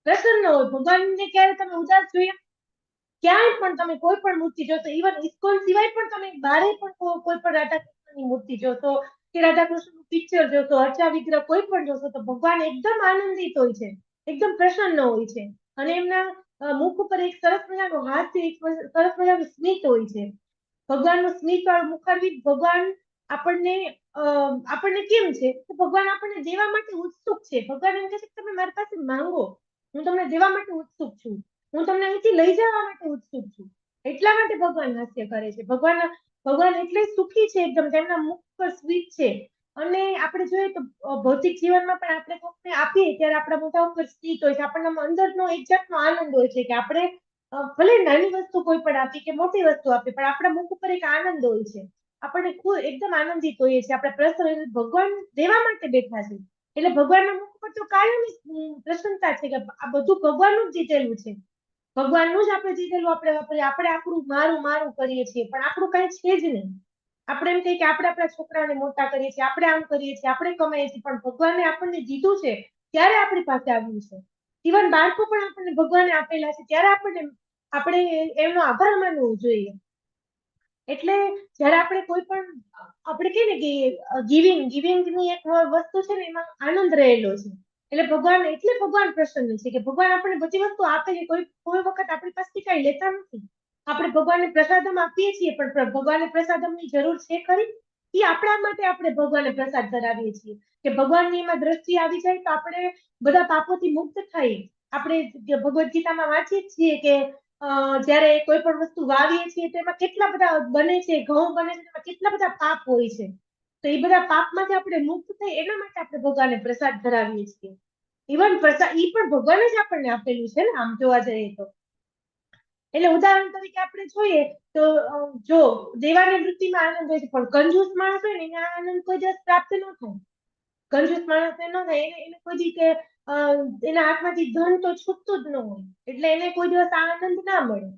પ્રસન્ન હોય. ભગવાનને ક્યારે તમે ઉદાસ જોયા? ક્યાંય પણ તમે કોઈ પણ મૂર્તિ જોશો, ઇવન ઇસ્કોન સિવાય પણ તમે બારે પણ કોઈ પણ રાધાકૃષ્ણની મૂર્તિ જોશો કે રાધાકૃષ્ણનું પિક્ચર જોશો, અર્ચા વિગ્રહ કોઈ પણ જોશો તો ભગવાન એકદમ આનંદિત હોય છે, એકદમ પ્રસન્ન હોય છે. અને એમના મુખ ઉપર એક સરસ મજાનું હાસ્ય, એક સરસ મજાનું સ્મિત હોય છે. ભગવાનનું સ્મિત વાળું મુખારવિંદ. ભગવાન આપણને કેમ છે? ભગવાન આપણને દેવા માટે ઉત્સુક છે. ભગવાન એમ કહે છે કે તમે મારી પાસે માંગો, હું તમને દેવા માટે ઉત્સુક છું, હું તમને અહીંથી લઈ જવા માટે ઉત્સુક છું. એટલા માટે ભગવાન હાસ્ય કરે છે. ભગવાન એટલે સુખી છે એકદમ, તેમના મુખ પર સ્મિત છે. અને આપણે જોઈએ તો ભૌતિક જીવનમાં પણ આપણે કોઈને આપીએ ત્યારે આપણા મોઢા ઉપર સ્મિત હોય છે. આપણને અંદરનો એક જાતનો આનંદ હોય છે કે આપણે ભલે નાની વસ્તુ કોઈ પણ આપી કે મોટી વસ્તુ આપી, પણ આપણા મુખ ઉપર એક આનંદ હોય છે. આપણને એકદમ આનંદિત હોઈએ છીએ. આપણે પ્રસન્ન, ભગવાન દેવા માટે બેઠા છે એટલે ભગવાનના મુખ પર તો કાયમી પ્રસન્નતા છે કે આ બધું ભગવાનનું જ જીતેલું છે. ભગવાનનું જ આપણે જીતેલું આપણે વાપરીએ. આપણે આપણું મારું કરીએ છીએ પણ આપણું કઈ છે જ નહીં. આપણે એમ કહીએ કે આપણે આપણા છોકરાને મોટા કરીએ છીએ, આપણે આમ કરીએ છીએ, આપણે કમાઈએ છીએ, પણ ભગવાને આપણને દીધું છે ત્યારે આપણી પાસે આવ્યું છે. ઇવન બાળકો પણ આપણને ભગવાને આપેલા છે ત્યારે આપણે એમનો આભાર માનવો જોઈએ. એટલે જયારે આપણે કોઈ પણ આપણે કહીએ ને કે ગિવિંગની એક વસ્તુ છે ને એમાં આનંદ રહેલો છે. એટલે ભગવાન પ્રસન્ન છે કે ભગવાન આપણને બધી વસ્તુ આપે છે. કોઈ વખત આપણી પાસેથી કઈ લેતા નથી. આપણે ભગવાનને પ્રસાદમ આપીએ છીએ પણ ભગવાનને પ્રસાદમની જરૂર છે ખરી? એ આપણા માટે આપણે ભગવાનને પ્રસાદ ધરાવીએ છીએ કે ભગવાનની એમાં દ્રષ્ટિ આવી જાય તો આપણે બધા પાપોથી મુક્ત થઈ. આપણે ભગવદ્ ગીતામાં વાંચીએ છીએ કે જયારે કોઈ પણ વસ્તુ વાવીએ છીએ તો એમાં કેટલા બધા બને છે, ઘઉં બને છે, એમાં કેટલા બધા પાપ હોય છે. તો એ બધા પાપમાંથી આપણે મુક્ત થઈ એના માટે આપણે ભગવાનને પ્રસાદ ધરાવીએ છીએ. ઇવન પ્રસાદ ઈ પણ ભગવાને જ આપણને આપેલું છે ને આમ જોવા જઈએ તો. એટલે ઉદાહરણ તરીકે આપણે જોઈએ તો જો દેવાની વૃત્તિમાં આનંદ હોય છે, પણ કંજૂસ માણસ હોય ને એને આ આનંદ કોઈ દિવસ પ્રાપ્ત ન થાય. કંજૂસ માણસને ન થાય, એને કોઈ દી કે એના હાથમાંથી ધન તો છૂટતું જ ન હોય, એટલે એને કોઈ દિવસ આ આનંદ ના મળે.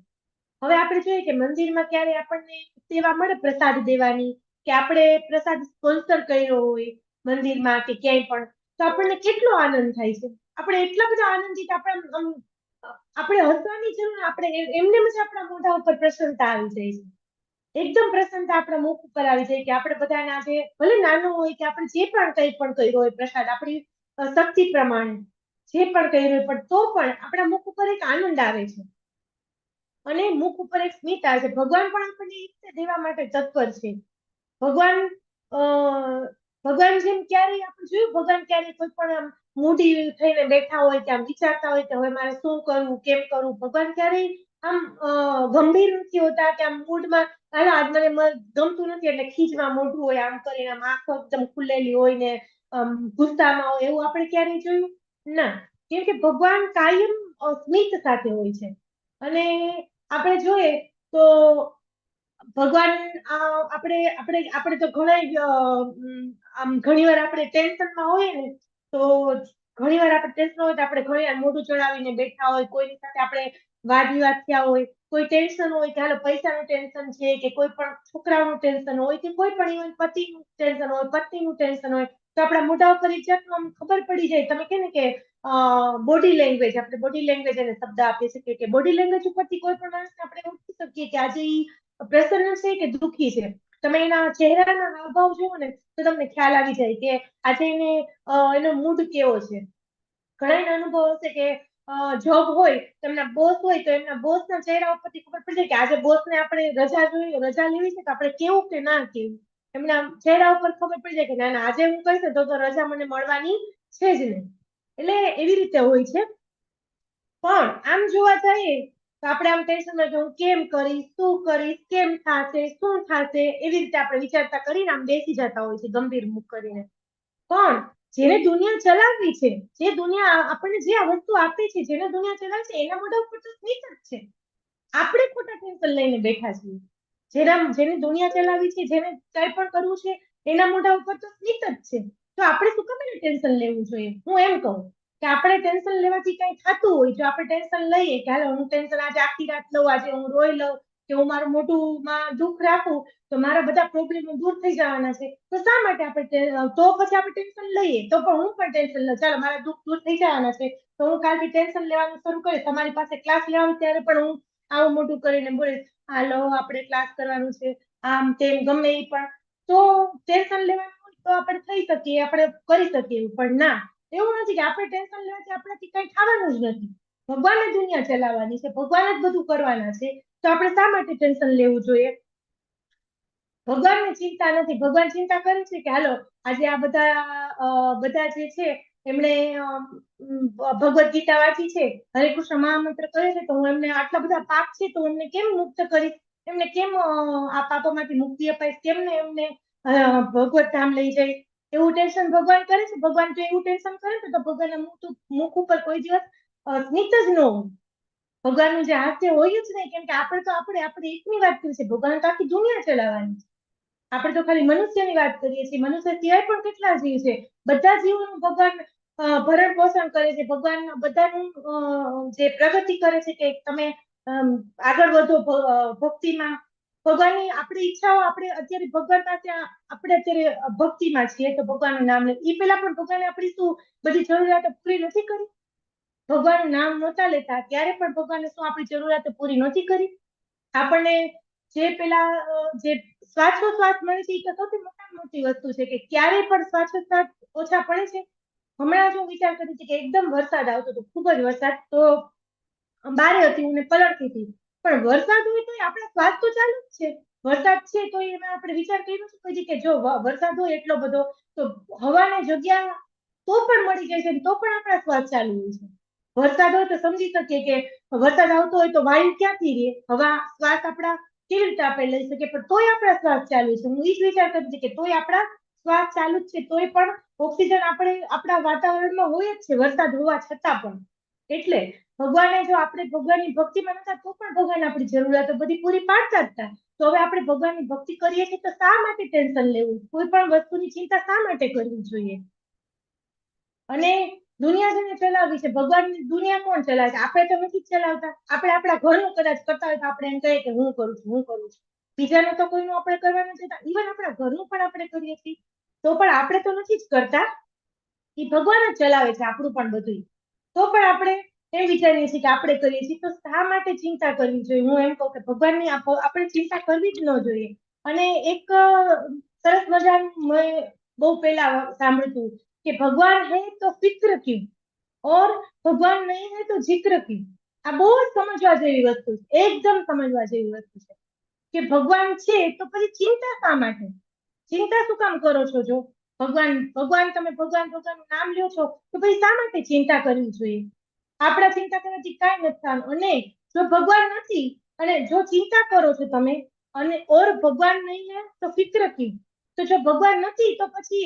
હવે આપણે જોઈએ કે મંદિરમાં ક્યારે આપણને સેવા મળે પ્રસાદ દેવાની, કે આપણે પ્રસાદ સ્પોન્સર કર્યો હોય મંદિરમાં કે ક્યાંય પણ, તો આપણને કેટલો આનંદ થાય છે. આપણે એટલા બધા આનંદિત, આપણે હસવાની જરૂર, આપણે એમને જ આપણા મોઢા ઉપર પ્રસન્નતા આવી જાય છે. એકદમ પ્રસન્નતા આપણા મુખ ઉપર આવી જાય કે આપણે બધાને આજે ભલે નાનું હોય કે આપણે જે પણ કંઈ પણ કર્યો હોય પ્રસાદ આપણી શક્તિ પ્રમાણે જે પણ કર્યું હોય, પણ તો પણ આપણા મુખ ઉપર એક આનંદ આવે છે અને મુખ ઉપર એક સ્મિત આવે છે. ભગવાન પણ આપણને એ રીતે દેવા માટે તત્પર છે. ભગવાન જેમ ક્યારેય આપણે જોયું, ભગવાન ક્યારેય કોઈ પણ આમ મૂડી થઈને બેઠા હોય કે આમ વિચારતા હોય કે હવે મારે શું કરવું, કેમ કરવું, ભગવાન ક્યારેય આમ ગંભીર નથી હોતા કે આમ મૂડમાં હાલો આજ મને ગમતું નથી એટલે ખીજમાં મોઢું હોય, આમ કરીને આમ આંખો એકદમ ખુલેલી હોય ને ગુસ્સામાં હોય, એવું આપણે ક્યારેય જોયું ના. કેમ કે ભગવાન કાયમ સ્મિત સાથે હોય છે. અને આપણે જોઈએ તો ભગવાન આપણે તો ઘણી વાર આપણે ટેન્શનમાં હોઈએ ને, તો ઘણી વાર આપણે ટેન્શન હોય તો આપણે ઘણી વાર મોઢું ચડાવીને બેઠા હોય, કોઈની સાથે આપણે વાદ વિવાદ થયા હોય, કોઈ ટેન્શન હોય કે હાલો પૈસાનું ટેન્શન છે, કે કોઈ પણ છોકરાઓનું ટેન્શન હોય, કે કોઈ પણ ઇવન પતિનું ટેન્શન હોય, પત્નીનું ટેન્શન હોય, તો આપણા મોઢા ઉપર એક જાતનું આમ ખબર પડી જાય. તમે કે ને કે બોડી લેંગ્વેજ, આપણે બોડી લેંગ્વેજ એને શબ્દ આપી શકીએ કે બોડી લેંગ્વેજ ઉપરથી કોઈ પણ માણસને આપણે ઓળખી શકીએ કે આજે પ્રસન્ન છે કે દુઃખી છે. તમે એના ચહેરાના હાવભાવ જુઓ ને તો તમને ખ્યાલ આવી જાય કે આજે એનો મૂડ કેવો છે. ઘણા અનુભવ હશે કે જોબ હોય, તેમના બોસ હોય, તો એમના બોસના ચહેરા ઉપરથી ખબર પડી જાય કે આજે બોસને આપણે રજા લેવી છે, તો આપણે કેવું કે ના કેવું. એમના ચહેરા ઉપર ખબર પડી જાય કે ના આજે હું કહીશ તો રજા મને મળવાની છે જ નહીં. એટલે એવી રીતે હોય છે. પણ આમ જોવા જઈએ તો આપણે આમ ટેન્શનમાં કે હું કેમ કરીશ, શું કરીશ, કેમ થશે, શું થશે, એવી રીતે આપણે વિચારતા કરીને આમ બેસી જતા હોય છે ગંભીર મુખ કરીને. પણ જેને દુનિયા ચલાવવી છે, જે દુનિયા આપણને જે આ વસ્તુ આપી છે, જેને દુનિયા ચલાવે છે, એના મોઢા ઉપર તો સ્મિત જ છે. આપણે ખોટા ટેન્શન લઈને બેઠા છીએ. જેને દુનિયા ચલાવી છે, જેને કઈ પણ કરવું છે, એના મોઢા ઉપર તો સ્મિત જ છે. તો આપણે શું કામ ટેન્શન લેવું જોઈએ? હું એમ કહું કે આપણે ટેન્શન લેવાથી કઈ થતું હોય, જો આપણે ટેન્શન લઈએ કે હાલો હું ટેન્શન આજે આખી રાત લઉં, આજે હું રોઈ લઉં, કે હું મારું મોઢુંમાં દુઃખ રાખું તો મારા બધા પ્રોબ્લેમો દૂર થઈ જવાના છે, તો શા માટે આપણે તો પછી આપણે ટેન્શન લઈએ? તો પણ હું પણ ટેન્શન લઉં, ચાલો મારા દુઃખ દૂર થઈ જવાના છે તો હું કાલથી ટેન્શન લેવાનું શરૂ કરીશ. તમારી પાસે ક્લાસ લેવાનું ત્યારે પણ હું આવું મોટું કરીને બોલીશ, હાલો આપણે ક્લાસ કરવાનું છે, આમ તેમ ગમે એ પણ. તો ટેન્શન લેવાનું હોય તો આપણે થઈ શકીએ, આપણે કરી શકીએ. પણ ના, એવું નથી કે આપણે ટેન્શન લેવાથી આપણાથી કઈ થવાનું જ નથી. ભગવાન જ દુનિયા ચલાવવાની છે, ભગવાન જ બધું કરવાના છે, તો આપણે શા માટે ટેન્શન લેવું જોઈએ? ભગવાનને ચિંતા નથી. ભગવાન ચિંતા કરે છે કે હાલો આજે આ બધા જે છે એમણે ભગવદ્ ગીતા વાંચી છે, હરે કૃષ્ણ મહામંત્ર કરે છે, તો હું એમને આટલા બધા પાપ છે તો એમને કેમ મુક્ત કરીશ, એમને કેમ આ પાપોમાંથી મુક્તિ અપાઈશ, કેમને એમને ભગવત ધામ લઈ જાય, એવું ટેન્શન ભગવાન કરે છે. ભગવાન જો એવું ટેન્શન કરે તો ભગવાનના મુખ ઉપર કોઈ દિવસ સ્મિત જ ન હોય. ભગવાનનું જે હાસ્ય હોય જ નહીં, કેમ કે આપણે એકની વાત કરીએ છીએ, ભગવાન તો આખી દુનિયા ચલાવવાની છે. આપણે તો ખાલી મનુષ્યની વાત કરીએ છીએ. મનુષ્ય સિવાય પણ કેટલા જીવ છે, બધા જીવોનું ભગવાન ભરણ પોષણ કરે છે. ભગવાન બધાનું જે પ્રગતિ કરે છે કે તમે આગળ વધો ભક્તિમાં. ભગવાનની આપણી ઈચ્છાઓ આપણે અત્યારે ભગવાન પાસે આપણે અત્યારે ભક્તિમાં છીએ તો ભગવાનનું નામ લે, એ પહેલા પણ ભગવાને આપણી શું બધી જરૂરિયાતો પૂરી નથી કરી? ભગવાનનું નામ નહોતા લેતા ત્યારે પણ ભગવાને શું આપણી જરૂરિયાતો પૂરી નથી કરી? આપણને જે પેલા જે શ્વાસોશ્વાસ મળે છે એ તો સૌથી મોટી વસ્તુ છે કે ક્યારેય પણ શ્વાસોશ્વાસ ઓછા પડે છે? હમણાં જો વિચાર કરી છે કે એકદમ વરસાદ આવતો હતો, ખૂબ જ વરસાદ, તો બારે હતી હું પલળતી હતી, પણ વરસાદ હોય તો આપણા શ્વાસ તો ચાલુ જ છે. વરસાદ છે તો એમાં આપણે વિચાર કર્યો છે પછી કે જો વરસાદ હોય એટલો બધો તો હવાને જગ્યા તો પણ મળી જાય છે, તો પણ આપણા શ્વાસ ચાલુ હોય છે. વરસાદ હોય તો સમજી શકીએ કે વરસાદ આવતો હોય તો વાયુ ક્યાંથી રહે, હવા શ્વાસ આપણા કેવી રીતે આપણે લઈ શકીએ, પણ તોય આપણા શ્વાસ ચાલુ છે. હું એ જ વિચાર કરતી હતી કે તોય આપણા શ્વાસ ચાલુ જ છે, તોય પણ ઓક્સિજન આપણે આપણા વાતાવરણમાં હોય જ છે વરસાદ હોવા છતાં પણ. એટલે ભગવાને જો આપણે ભગવાનની ભક્તિમાં નતા તો પણ ભગવાન આપણી જરૂરિયાતો બધી પૂરી પાડતા જ હતા. તો હવે આપણે ભગવાનની ભક્તિ કરીએ છીએ તો શા માટે ટેન્શન લેવું? કોઈ પણ વસ્તુની ચિંતા શા માટે કરવી જોઈએ? અને દુનિયા જેને ચલાવવી છે, ભગવાનની દુનિયા કોણ ચલાવે છે? આપણે તો નથી જ ચલાવતા. આપણે આપણા ઘરનું કદાચ કરતા હોય તો આપણે એમ કહીએ કે હું કરું છું. બીજાનું તો કોઈનું આપણે કરવા નથી જતા. ઇવન આપણા ઘરનું પણ આપણે કરીએ છીએ તો પણ આપણે તો નથી જ કરતા. એ ભગવાન જ ચલાવે છે આપણું પણ બધું. તો પણ આપણે એમ વિચારીએ છીએ કે આપણે કરીએ છીએ, તો શા માટે ચિંતા કરવી જોઈએ? હું એમ કહું કે ભગવાનની આપણે ચિંતા કરવી જ ન જોઈએ. અને એક સરસ મજાનું મેં બહુ પહેલા સાંભળ્યું કે ભગવાન હે તો ફિક્ર ક્યું और ભગવાન નહીં હે તો જિક્ર ક્યું. આ બહુ જ સમજવા જેવી વસ્તુ છે, એકદમ સમજવા જેવી વસ્તુ છે કે ભગવાન છે તો પછી ચિંતા શા માટે? ચિંતા શું કામ કરો છો? જો ભગવાન તમે ભગવાનનું નામ લ્યો છો તો પછી શા માટે ચિંતા કરવી જોઈએ? આપણા ચિંતા કરવાથી કાંઈ નથી થવાનું. અને જો ભગવાન નથી અને જો ચિંતા કરો છો તમે અને ઓર ભગવાન નહીં હે તો ફિક્ર ક્યું. તો જો ભગવાન નથી તો પછી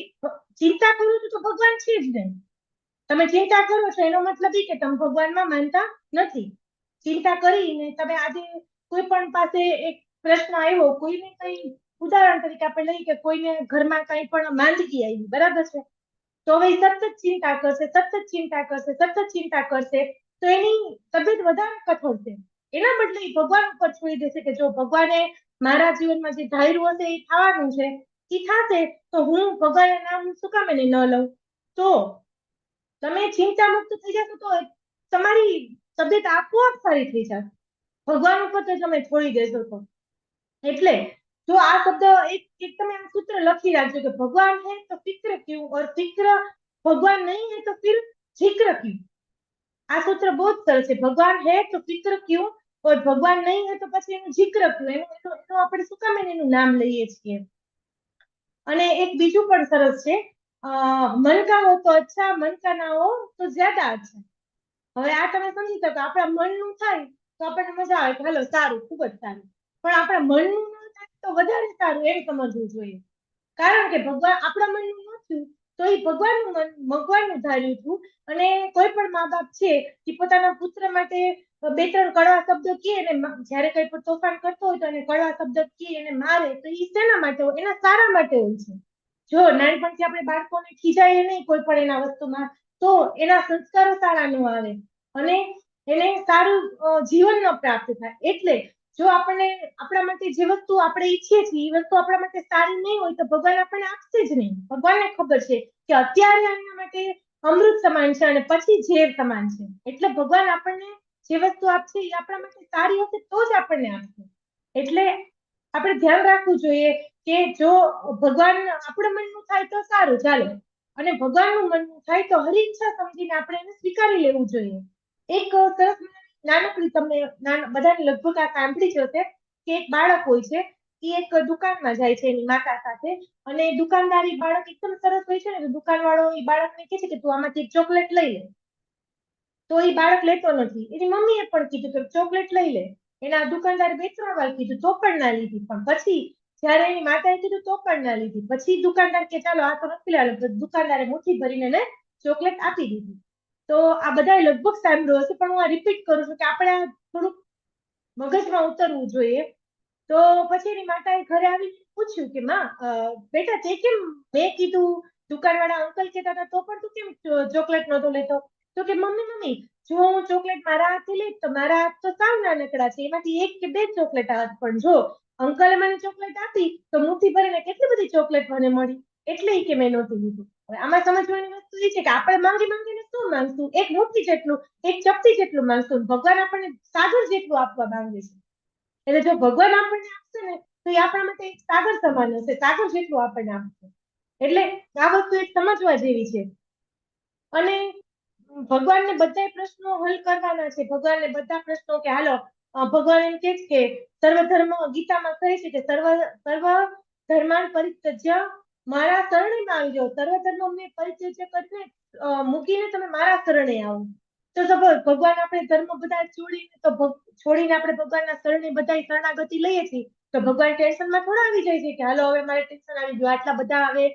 ચિંતા કરો છો તો ભગવાન છે જ નહીં. તમે ચિંતા કરો છો એનો મતલબ એ કે તમે ભગવાનમાં માનતા નથી. ચિંતા કરીને તમે આજે કોઈ પણ પાસે એક પ્રશ્ન આવ્યો, કોઈને કઈ ઉદાહરણ તરીકે આપણે લઈએ કે કોઈને ઘરમાં કઈ પણ માંદગી આવી, બરાબર છે, તો હવે સતત ચિંતા કરશે તો એની તબિયત વધારે કઠોરશે. એના બદલે ભગવાન ઉપર છોડી દેશે કે જો ભગવાને મારા જીવનમાં જે ધાર્યું હશે એ થવાનું છે, એ થશે તો હું ભગવાનના નામ શું કામ એને ન લઉં? તો તમે ચિંતા મુક્ત થઈ જશો તો તમારી તબિયત આપોઆપ સારી થઈ જશે. ભગવાન ઉપર તો તમે છોડી દેશો તો. એટલે જો આ શબ્દ એક તમે આ સૂત્ર લખી રાખજો કે ભગવાન હે તો ફિક્ર ક્યું और ફિક્ર ભગવાન નહીં હે તો फिर जिक्र क्यों. આ સૂત્ર બહુ જ સરસ છે. ભગવાન હે તો ફિક્ર ક્યું और ભગવાન નહીં હે તો પછી એનું જિક્ર ક્યું. એનું આપણે શું કામ એનું નામ લઈએ છીએ? અને એક બીજું પણ સરસ છે, મન કા હો તો અચ્છા, મન કા ના હો તો જ્યાદા અચ્છા. હવે આ તમે સમજી શકો, આપણા મનનું થાય તો આપણને મજા આવે કે હાલો સારું, ખૂબ જ સારું. પણ આપણા મનનું ન થાય તો વધારે સારું એમ સમજવું જોઈએ. કારણ કે ભગવાન આપણા મનનું ન થયું તો એ ભગવાનનું ધાર્યું હતું. અને કોઈ પણ મા બાપ છે એ પોતાના પુત્ર માટે 2-3 કડવા શબ્દો કહે અને જ્યારે કઈ પણ તોફાન કરતો હોય તો એને કડવા શબ્દ કહે એને મારે, તો એ શેના માટે હોય? એના સારા માટે હોય છે. જો નાનપણથી આપણે બાળકોને ખીજાઈએ નહીં કોઈ પણ એના વસ્તુમાં તો એના સંસ્કારો સારા ન આવે અને એને સારું જીવન ન પ્રાપ્ત થાય. એટલે જો આપણને આપણા માટે જે વસ્તુ આપણે ઈચ્છીએ છીએ એ વસ્તુ આપણા માટે સારી નહીં હોય તો ભગવાન આપણને આપશે જ નહીં. ભગવાનને ખબર છે કે અત્યારે એના માટે અમૃત સમાન છે અને પછી ઝેર સમાન છે. એટલે ભગવાન આપણને જે વસ્તુ આપશે એ આપણા માટે સારી હશે તો જ આપણને આપશે. એટલે આપણે ધ્યાન રાખવું જોઈએ કે જો ભગવાન આપણા મનનું થાય તો સારું ચાલે, અને ભગવાનનું મનનું થાય તો હરી ઈચ્છા સમજીને આપણે એને સ્વીકારી લેવું જોઈએ. એક સરસ નાનકડી તમને બધાને લગભગ આ સાંભળી જ હશે કે એક બાળક હોય છે, એ એક દુકાનમાં જાય છે એની માતા સાથે, અને દુકાનદારી બાળક એકદમ સરસ હોય છે ને તો દુકાનવાળો એ બાળકને કહે છે કે તું આમાંથી એક ચોકલેટ લઈ લે. તો એ બાળક લેતો નથી. એની મમ્મીએ પણ કીધું કે ચોકલેટ લઈ લે. એના દુકાનદારે 2-3 વાર કીધું તો પણ ના લીધી. પણ પછી જયારે એની માતાએ કીધું તો પણ ના લીધી. પછી દુકાનદાર કે ચાલો આ તો નથી લેવાનું. દુકાનદારે મુઠ્ઠી ભરીને એને ચોકલેટ આપી દીધી. તો આ બધાએ લગભગ સાંભળ્યું હશે પણ હું આ રિપીટ કરું છું કે આપણે થોડુંક મગજમાં ઉતરવું જોઈએ. તો પછી એની માતાએ ઘરે આવીને પૂછ્યું કે માં બેટા તે કેમ, મેં કીધું, દુકાનવાળા અંકલ કહેતા હતા તો પણ તું કેમ ચોકલેટ નહોતો લેતો? તો કે મમ્મી જો હું ચોકલેટ મારા હાથે લઈશ તો મારા હાથ તો સાવ નાનકડા છે, એમાંથી 1 કે 2 ચોકલેટ આવત, પણ જો અંકલે મને ચોકલેટ આપી તો મુઠ્ઠી ભરીને કેટલી બધી ચોકલેટ મને મળી, એટલે કે મેં નહોતી લીધું. હવે આમાં સમજવાની વસ્તુ એ છે કે આપણે માંગીને શું માંગશું? એક મુઠ્ઠી જેટલું, એક ચપટી જેટલું માંગશું. ભગવાન આપણને સાગર જેટલું આપવા માંગે છે. એટલે જો ભગવાન આપણને આપશે ને તો એ આપણા માટે એક સાગર સમાન હશે, સાગર જેટલું આપણને આપશે. એટલે આ વસ્તુ એક સમજવા જેવી છે. અને ભગવાનને બધા પ્રશ્નો હલ કરવાના છે. ભગવાનને બધા પ્રશ્નો કે હાલો, ભગવાન એમ કે છે કે સર્વધર્મ, ગીતામાં કહે છે કે સર્વ ધર્માન પરિત્યજ્ય મારા શરણેમાં આવી જાઓ. સર્વધર્મને પરિત્યજ્ય કરીને મૂકીને તમે મારા શરણે આવો. તો ભગવાન આપણે ધર્મ બધા છોડીને આપણે ભગવાનના શરણે બધા શરણાગતિ લઈએ છીએ તો ભગવાન ટેન્શનમાં થોડા આવી જાય છે કે હાલો હવે મારે ટેન્શન આવી ગયું, આટલા બધા હવે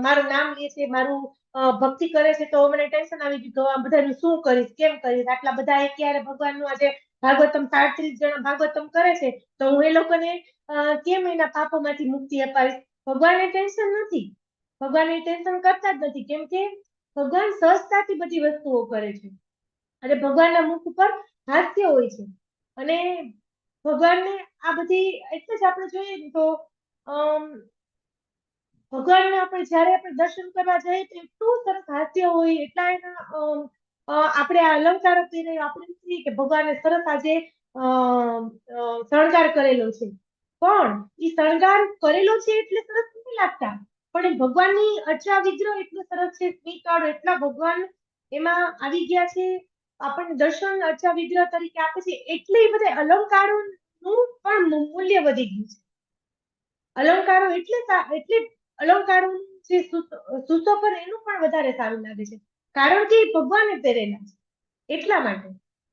મારું નામ લે છે, મારું ભક્તિ કરે છે તો મને ટેન્શન આવી ગયું તો આ બધાનું શું કરીશ, કેમ કરીશ, આટલા બધા ક્યારે ભગવાનનું આજે ભાગવતમ 37 જણા ભાગવતમ કરે છે તો હું એ લોકોને કેમ એના પાપોમાંથી મુક્તિ અપાવીશ. ભગવાનને ટેન્શન નથી, ભગવાન એ ટેન્શન કરતા જ નથી, કેમ કે ભગવાન સહજતાથી બધી વસ્તુઓ કરે છે અને ભગવાનના મુખ ઉપર હાસ્ય હોય છે. અને ભગવાનને આ બધી એટલે જ આપણે જોઈએ ને તો ભગવાનને આપણે જ્યારે આપણે દર્શન કરવા જઈએ તો એટલું સરસ હાસ્ય હોય, એટલા એના આપણે આ અલંકારો પહેરે, આપણે જોઈએ કે ભગવાને સરસ આજે શણગાર કરેલો છે, પણ એ શણગાર કરેલો છે એટલે સરસ નથી લાગતા, પણ એ ભગવાનની અર્ચા વિગ્રહ એટલો સરસ છે, સ્મિતકાળ એટલા ભગવાન એમાં આવી ગયા છે, આપણને દર્શન અર્ચા વિગ્રહ તરીકે આપે છે, એટલે એ બધા અલંકારોનું પણ મૂલ્ય વધી ગયું છે. અલંકારો એટલે અલંકારોનું જે સુશોભન એનું પણ વધારે સારું લાગે છે, કારણ કે એ ભગવાને પહેરેલા છે એટલા માટે.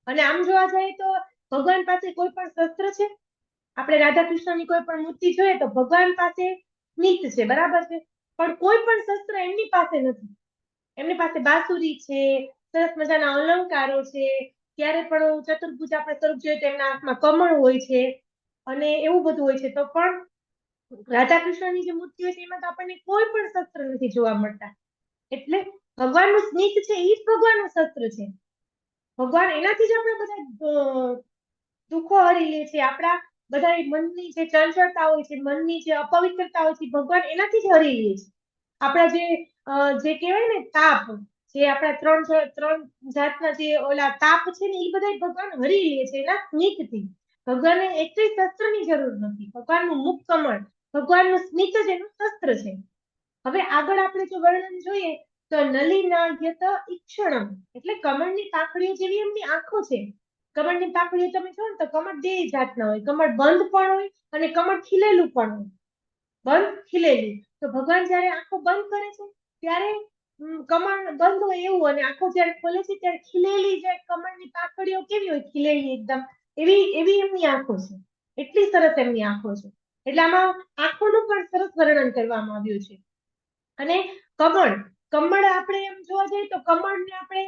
અને આમ જોવા જઈએ તો ભગવાન પાસે કોઈ પણ શસ્ત્ર છે, આપણે રાધા કૃષ્ણની કોઈ પણ મૂર્તિ જોઈએ તો ભગવાન પાસે સ્મિત છે, બરાબર છે, પણ કોઈ પણ શસ્ત્ર એમની પાસે નથી. એમની પાસે બાંસુરી છે, સરસ મજાના અલંકારો છે, ત્યારે પણ ચતુર્ભુજ આપણે સ્વરૂપ જોઈએ તો એમના હાથમાં કમળ હોય છે અને એવું બધું હોય છે, તો પણ રાધા કૃષ્ણની જે મૂર્તિ હોય છે એમાં તો આપણને કોઈ પણ શસ્ત્ર નથી જોવા મળતા. એટલે ભગવાનનું સ્મિત છે એ જ ભગવાનનું શસ્ત્ર છે. ભગવાન એનાથી જ આપણે બધા દુઃખો હરી લે છે, આપણા બધા મનની જે ચંચળતા હોય છે, મનની જે અપવિત્રતા હોય છે, ભગવાન એનાથી જ હરી લે છે. આપણા જે કહેવાય ને તાપ, જે આપણા ત્રણ જાતના જે ઓલા તાપ છે ને એ બધા ભગવાન હરી લે છે એના સ્મિતથી. ભગવાનને એકલી શસ્ત્રની જરૂર નથી, ભગવાનનું મુખ કમળ, ભગવાનનું સ્મિત જ એનું શસ્ત્ર છે. હવે આગળ આપણે જો વર્ણન જોઈએ તો નલિનાયત ઈક્ષણમ એટલે કમળની પાંખડીઓ જેવી એમની આંખો છે. કમળની પાંખડીઓ તમે જો ને તો કમળ બે જાતના હોય, કમળ બંધ પણ હોય અને કમળ ખીલેલું પણ હોય, બંધ ખીલેલું. તો ભગવાન જયારે આંખો બંધ કરે છે ત્યારે કમળ બંધ હોય એવું, અને આંખો જયારે ખોલે છે ત્યારે ખીલેલી જે કમળની પાંખડીઓ કેવી હોય, ખીલેલી એકદમ એવી એમની આંખો છે, એટલી સરસ એમની આંખો છે. એટલે આમાં આંખોનું પણ સરસ વર્ણન કરવામાં આવ્યું છે. અને કમળ આપણે એમ જોવા જઈએ તો કમળને આપણે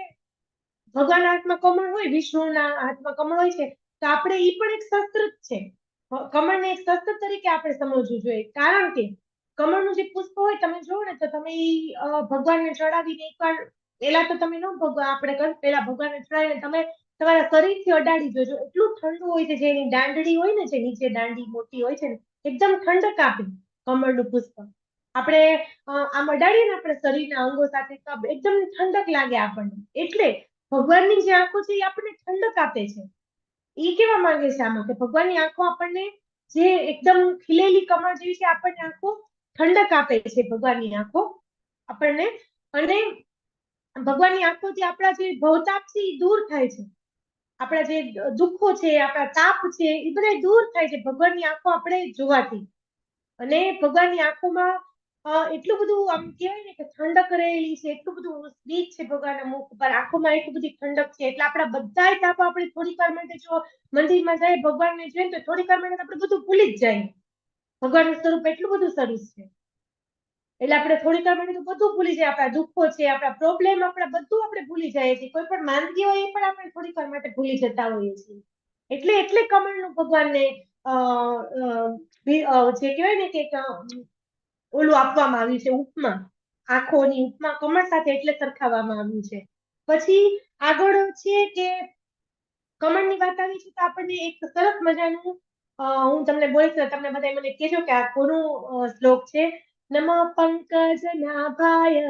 ભગવાનના હાથમાં કમળ હોય, વિષ્ણુના હાથમાં કમળ હોય છે, તો આપણે એ પણ એક શસ્ત્ર જ છે. કમળને એક શસ્ત્ર તરીકે આપણે સમજવું જોઈએ, કારણ કે કમળનું જે પુષ્પ હોય તમે જુઓ ને તો તમે ભગવાનને ચડાવીને એકવાર પેલા તો તમે આપણે પેલા ભગવાનને ચડાવીને તમે તમારા શરીરથી અડાડી જોજો, એટલું ઠંડુ હોય છે. જે એની દાંડડી હોય ને, જે નીચે દાંડી મોટી હોય છે ને, એકદમ ઠંડક આપે કમળનું પુષ્પ. આપણે આમ અડાડીએ ને આપણે શરીરના અંગો સાથે એકદમ ઠંડક લાગે આપણને. એટલે ભગવાનની જે આંખો છે એ આપણને ઠંડક આપે છે. એ કેવા માંગે છે આમાં કે ભગવાનની આંખો આપણને જે એકદમ ખીલેલી કમળ જેવી છે, આપણને આંખો ઠંડક આપે છે ભગવાનની આંખો આપણને. અને ભગવાનની આંખોથી આપણા જે ભવતાપ છે એ દૂર થાય છે, આપણા જે દુઃખો છે, આપણા તાપ છે, એ બધા દૂર થાય છે ભગવાનની આંખો આપણે જોવાથી. અને ભગવાનની આંખોમાં એટલું બધું આમ કહેવાય ને કે ઠંડક રહેલી છે, એટલું બધું સ્મિત છે ભગવાનના મુખ ઉપર, આંખોમાં એટલી બધી ઠંડક છે. એટલે આપણા બધા તાપ આપણે થોડીક વાર માટે જો મંદિરમાં જાય ભગવાનને જોઈએ તો થોડીક વાર માટે આપણે બધું ભૂલી જ જાય. ભગવાનનું સ્વરૂપ એટલું બધું સરસ છે એટલે આપણે થોડીક વાર માટે તો બધું ભૂલી જાય, આપણા દુઃખો છે, આપણા પ્રોબ્લેમ, આપણા બધું આપણે ભૂલી જઈએ છીએ. કોઈ પણ માંદગી હોય એ પણ આપણે થોડીક વાર માટે ભૂલી જતા હોઈએ છીએ. એટલે કમળનું ભગવાનને જે કહેવાય ને કે ઓલું આપવામાં આવ્યું છે, ઉપમા, આંખોની ઉપમા કમળ સાથે એટલે સરખાવવામાં આવ્યું છે. પછી આગળ છે કે કમળની વાત આવી છે તો આપણને એક સરસ મજાનું હું તમને બોલીશ, તમને બધા મને કહેજો કે આ કોનો શ્લોક છે. નમઃ પંકજ નાભાય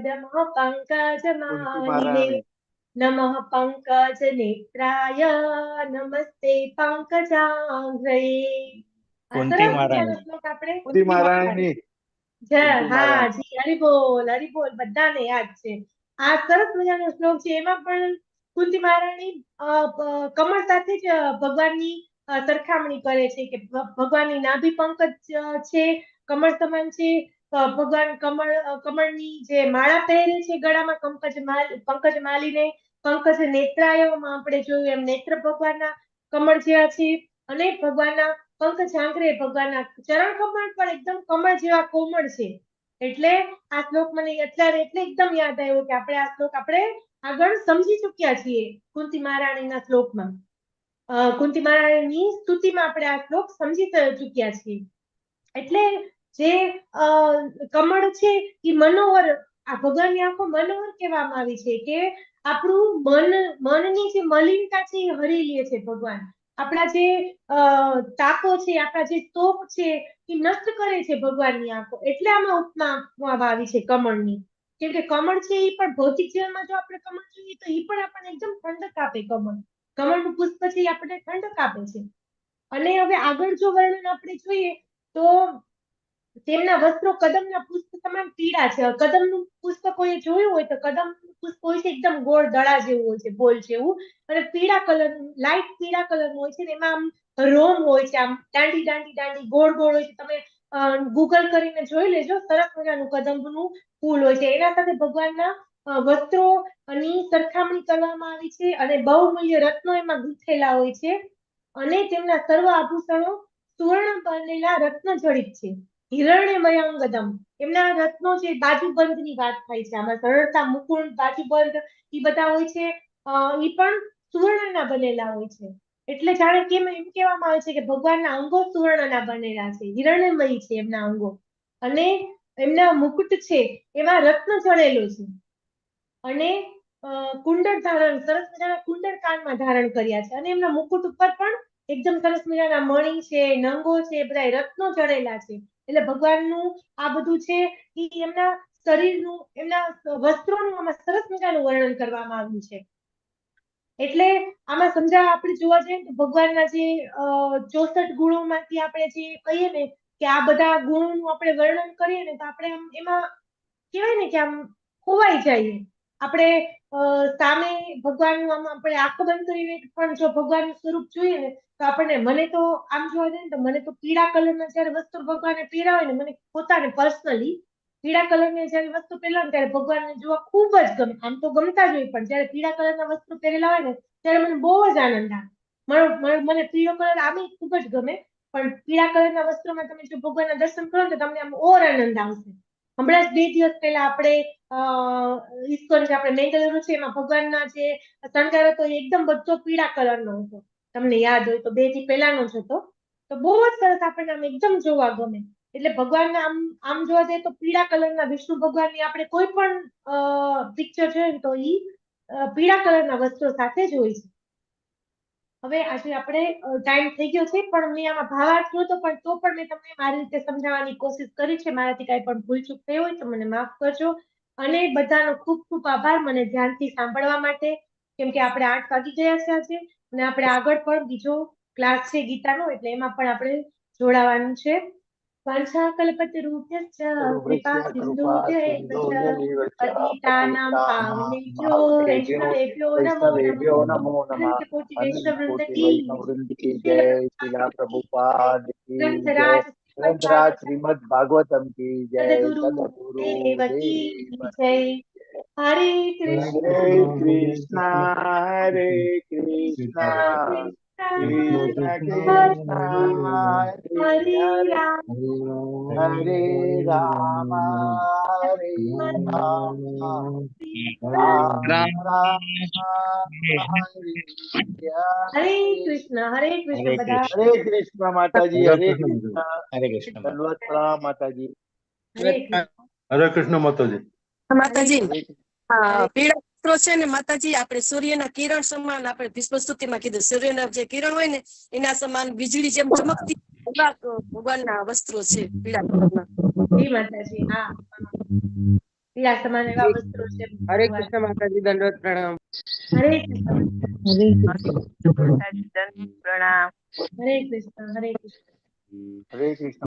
નમઃ પંકજ માલિને નમઃ પંકજ નેત્રાય નમસ્તે પંકજાંઘ્રય. કુંતી મહારાણી. શ્લોક આપણે કુંતી હા જી, હરિબોલ બધાને યાદ છે. આ સરસ મજાનો શ્લોક છે. એમાં પણ કુંતી મહારાણી કમળ સાથે જ ભગવાનની સરખામણી કરે છે કે ભગવાનની નાભી પંકજ છે, કમળ સમાન છે. ભગવાન કમળની જે માળા પહેરે છે ગળામાં, પંકજ માલીને પંકજ નેત્રાયમાં આપણે જોયું એમ નેત્ર ભગવાનના કમળ જેવા છે. અને ભગવાનના પંકજાંઘ્રે ભગવાનના ચરણ કમળ પણ એકદમ કમળ જેવા કોમળ છે. એટલે આ શ્લોક મને અત્યારે એટલે એકદમ યાદ આવ્યો કે આપણે આ શ્લોક આપણે આગળ સમજી ચૂક્યા છીએ કુંતી મહારાણીના શ્લોકમાં. કુંતી મહારાણીની સ્તુતિમાં આપણે આ શ્લોક સમજી ચૂક્યા છીએ. એટલે જે કમળ છે એ મનોહર, આ ભગવાનની આંખો મનોહર કહેવામાં આવી છે કે આપણું મનની જે મલિનતા છે એ હરી લે છે ભગવાન. આપણા જે તાપો છે, આપણા જે શોક છે એ નષ્ટ કરે છે ભગવાનની આંખો. એટલે આમાં ઉપમા આપવામાં આવી છે કમળની. કેમ કે કમળ છે એ પણ ભૌતિક જીવનમાં જો આપણે કમળ જોઈએ તો એ પણ આપણને એકદમ ઠંડક આપે. કમળનું પુષ્પ છે એ આપણને ઠંડક આપે છે. અને હવે આગળ જો વર્ણન આપણે જોઈએ તો તેમના વસ્ત્રો કદમના પુષ્પ સમાન પીળા છે. કદમનું પુષ્પ કોઈ જોયું હોય તો કદમનું પુષ્પ હોય છે એકદમ ગોળ દડા જેવું હોય છે, બોલ જેવું, અને પીળા કલરનું, લાઈટ પીળા કલરનું હોય છે. એમાં આમ રોમ હોય છે, આમ દાંડી દાંડી દાંડી ગોળ ગોળ હોય છે. તમે ગૂગલ કરીને જોઈ લેજો, સરસ મજાનું કદમનું ફૂલ હોય છે. એના સાથે ભગવાનના વસ્ત્રોની સરખામણી કરવામાં આવી છે અને બહુમૂલ્ય રત્નો એમાં ગૂંથેલા હોય છે અને તેમના સર્વ આભૂષણો સુવર્ણ બનેલા રત્ન જડિત છે. હિરણ્યમયાંગદમ, એમના રત્નો જે બાજુબંધની વાત થાય છે આમાં, સરળતા, મુકુંડ, બાજુબંધ એ બધા હોય છે એ પણ સુવર્ણના બનેલા હોય છે. એટલે જાણે કેમ એમ કહેવામાં આવે છે કે ભગવાનના અંગો સુવર્ણના બનેલા છે, હિરણ્યમયી છે એમના અંગો, અને એમના મુકુટ છે એમાં રત્ન જડેલો છે. અને કુંડળ ધારણ, સરસ મજાના કુંડળ કાનમાં ધારણ કર્યા છે અને એમના મુકુટ ઉપર પણ એકદમ સરસ મજાના મણી છે, નંગો છે, બધા રત્નો જડેલા છે. એટલે ભગવાનનું આ બધું છે એ એમના શરીરનું, એમના વસ્ત્રોનું આમાં સરસ મજાનું વર્ણન કરવામાં આવ્યું છે. એટલે આમાં સમજા આપણે જોવા જઈએ તો ભગવાનના જે 64 ગુણોમાંથી આપણે જે કહીએ ને કે આ બધા ગુણોનું આપણે વર્ણન કરીએ ને તો આપણે આમ એમાં કહેવાય ને કે આમ ખોવાઈ જઈએ. આપણે સામે ભગવાનનું આમ આપણે આંખો બંધ કરીને પણ જો ભગવાનનું સ્વરૂપ જોઈએ ને તો આપણને, મને તો આમ જોવા જઈએ ને તો મને તો પીળા કલરના જયારે વસ્ત્રો ભગવાને પહેર્યા હોય ને, મને પોતાને પર્સનલી પીળા કલરની જયારે વસ્તુ પહેરવા ને ત્યારે ભગવાનને જોવા ખૂબ જ ગમે. આમ તો ગમતા જ હોય પણ જયારે પીળા કલરના વસ્ત્રો પહેરેલા હોય ને ત્યારે મને બહુ જ આનંદ આવે. મને પીળો કલર આમે ખૂબ જ ગમે, પણ પીળા કલરના વસ્ત્રોમાં તમે જો ભગવાનના દર્શન કરો તો તમને આમ ઓર આનંદ આવશે. હમણાં જ 2 દિવસ પહેલા આપણે ઈસ્કોન જે આપણે મેંગલુરુ છે એમાં ભગવાનના જે શણગાર હતો એ એકદમ બધો પીળા કલરનો હતો. તમને યાદ હોય તો 2 દી પહેલાનો જ હતો. તો બહુ જ સરસ આપણને આમ એકદમ જોવા ગમે. એટલે ભગવાનના આમ જોવા જઈએ તો પીળા કલરના વિષ્ણુ ભગવાનની આપણે કોઈ પણ પિક્ચર જોઈએ ને તો ઈ પીળા કલરના વસ્ત્રો સાથે જ હોય છે. હવે આજે આપણે ટાઈમ થઈ ગયો છે પણ મેં આમાં ભાવાર્થ નહોતો, પણ તો પણ મેં તમને મારી રીતે સમજાવવાની કોશિશ કરી છે. મારાથી કાંઈ પણ ભૂલચૂક થઈ હોય તો મને માફ કરજો. અને બધાનો ખૂબ ખૂબ આભાર મને ધ્યાનથી સાંભળવા માટે, કેમ કે આપણે 8 વાગી ગયા છે આજે અને આપણે આગળ પણ બીજો ક્લાસ છે ગીતાનો, એટલે એમાં પણ આપણે જોડાવાનું છે. વાંછાકલ્પતરુભ્યશ્ચ કૃપા સિંધુભ્યૈવ ચ પતિતાનાં પાવનેભ્યો વૈષ્ણવેભ્યો નમો નમઃ. અનંત કોટિ વૈષ્ણવવૃંદ કી જય, શિલા પ્રભુપાદ કી જય, ગ્રંથરાજ ગ્રંથરાજ શ્રીમદ ભાગવતમ કી જય, સદગુરુ સદગુરુ દેવકી દેવ જય. હરે કૃષ્ણ હરે કૃષ્ણ, હરે કૃષ્ણ, કૃષ્ણ કૃષ્ણ હરે હરે હરે, રામ, હરે રામ, હરે રામ, રામ રામ, હરે કૃષ્ણ, હરે કૃષ્ણ. બધા હરે કૃષ્ણ માતાજી, હરે કૃષ્ણ, હરે કૃષ્ણ. દંડવત પ્રણામ માતાજી. હરે કૃષ્ણ. હરે કૃષ્ણ માતાજી. માતાજી હરે પીળા વસ્ત્રો છે ને માતાજી, આપણે સૂર્યના કિરણ સમાન, આપણે ભીષ્મસ્તુતિમાં કીધું સૂર્યના જે કિરણ હોય ને એના સમાન વીજળી જેમ ચમકતી એવા ભગવાનના વસ્ત્રો છે પીળા કલરના. જી માતાજી. હા, પીળા સમાન એવા વસ્ત્રો છે હરે ભગવાન. કૃષ્ણ માતાજી, દંડવત પ્રણામ. હરે કૃષ્ણ. હરે કૃષ્ણ. પ્રણામ. હરે કૃષ્ણ. હરે કૃષ્ણ. હરે કૃષ્ણ.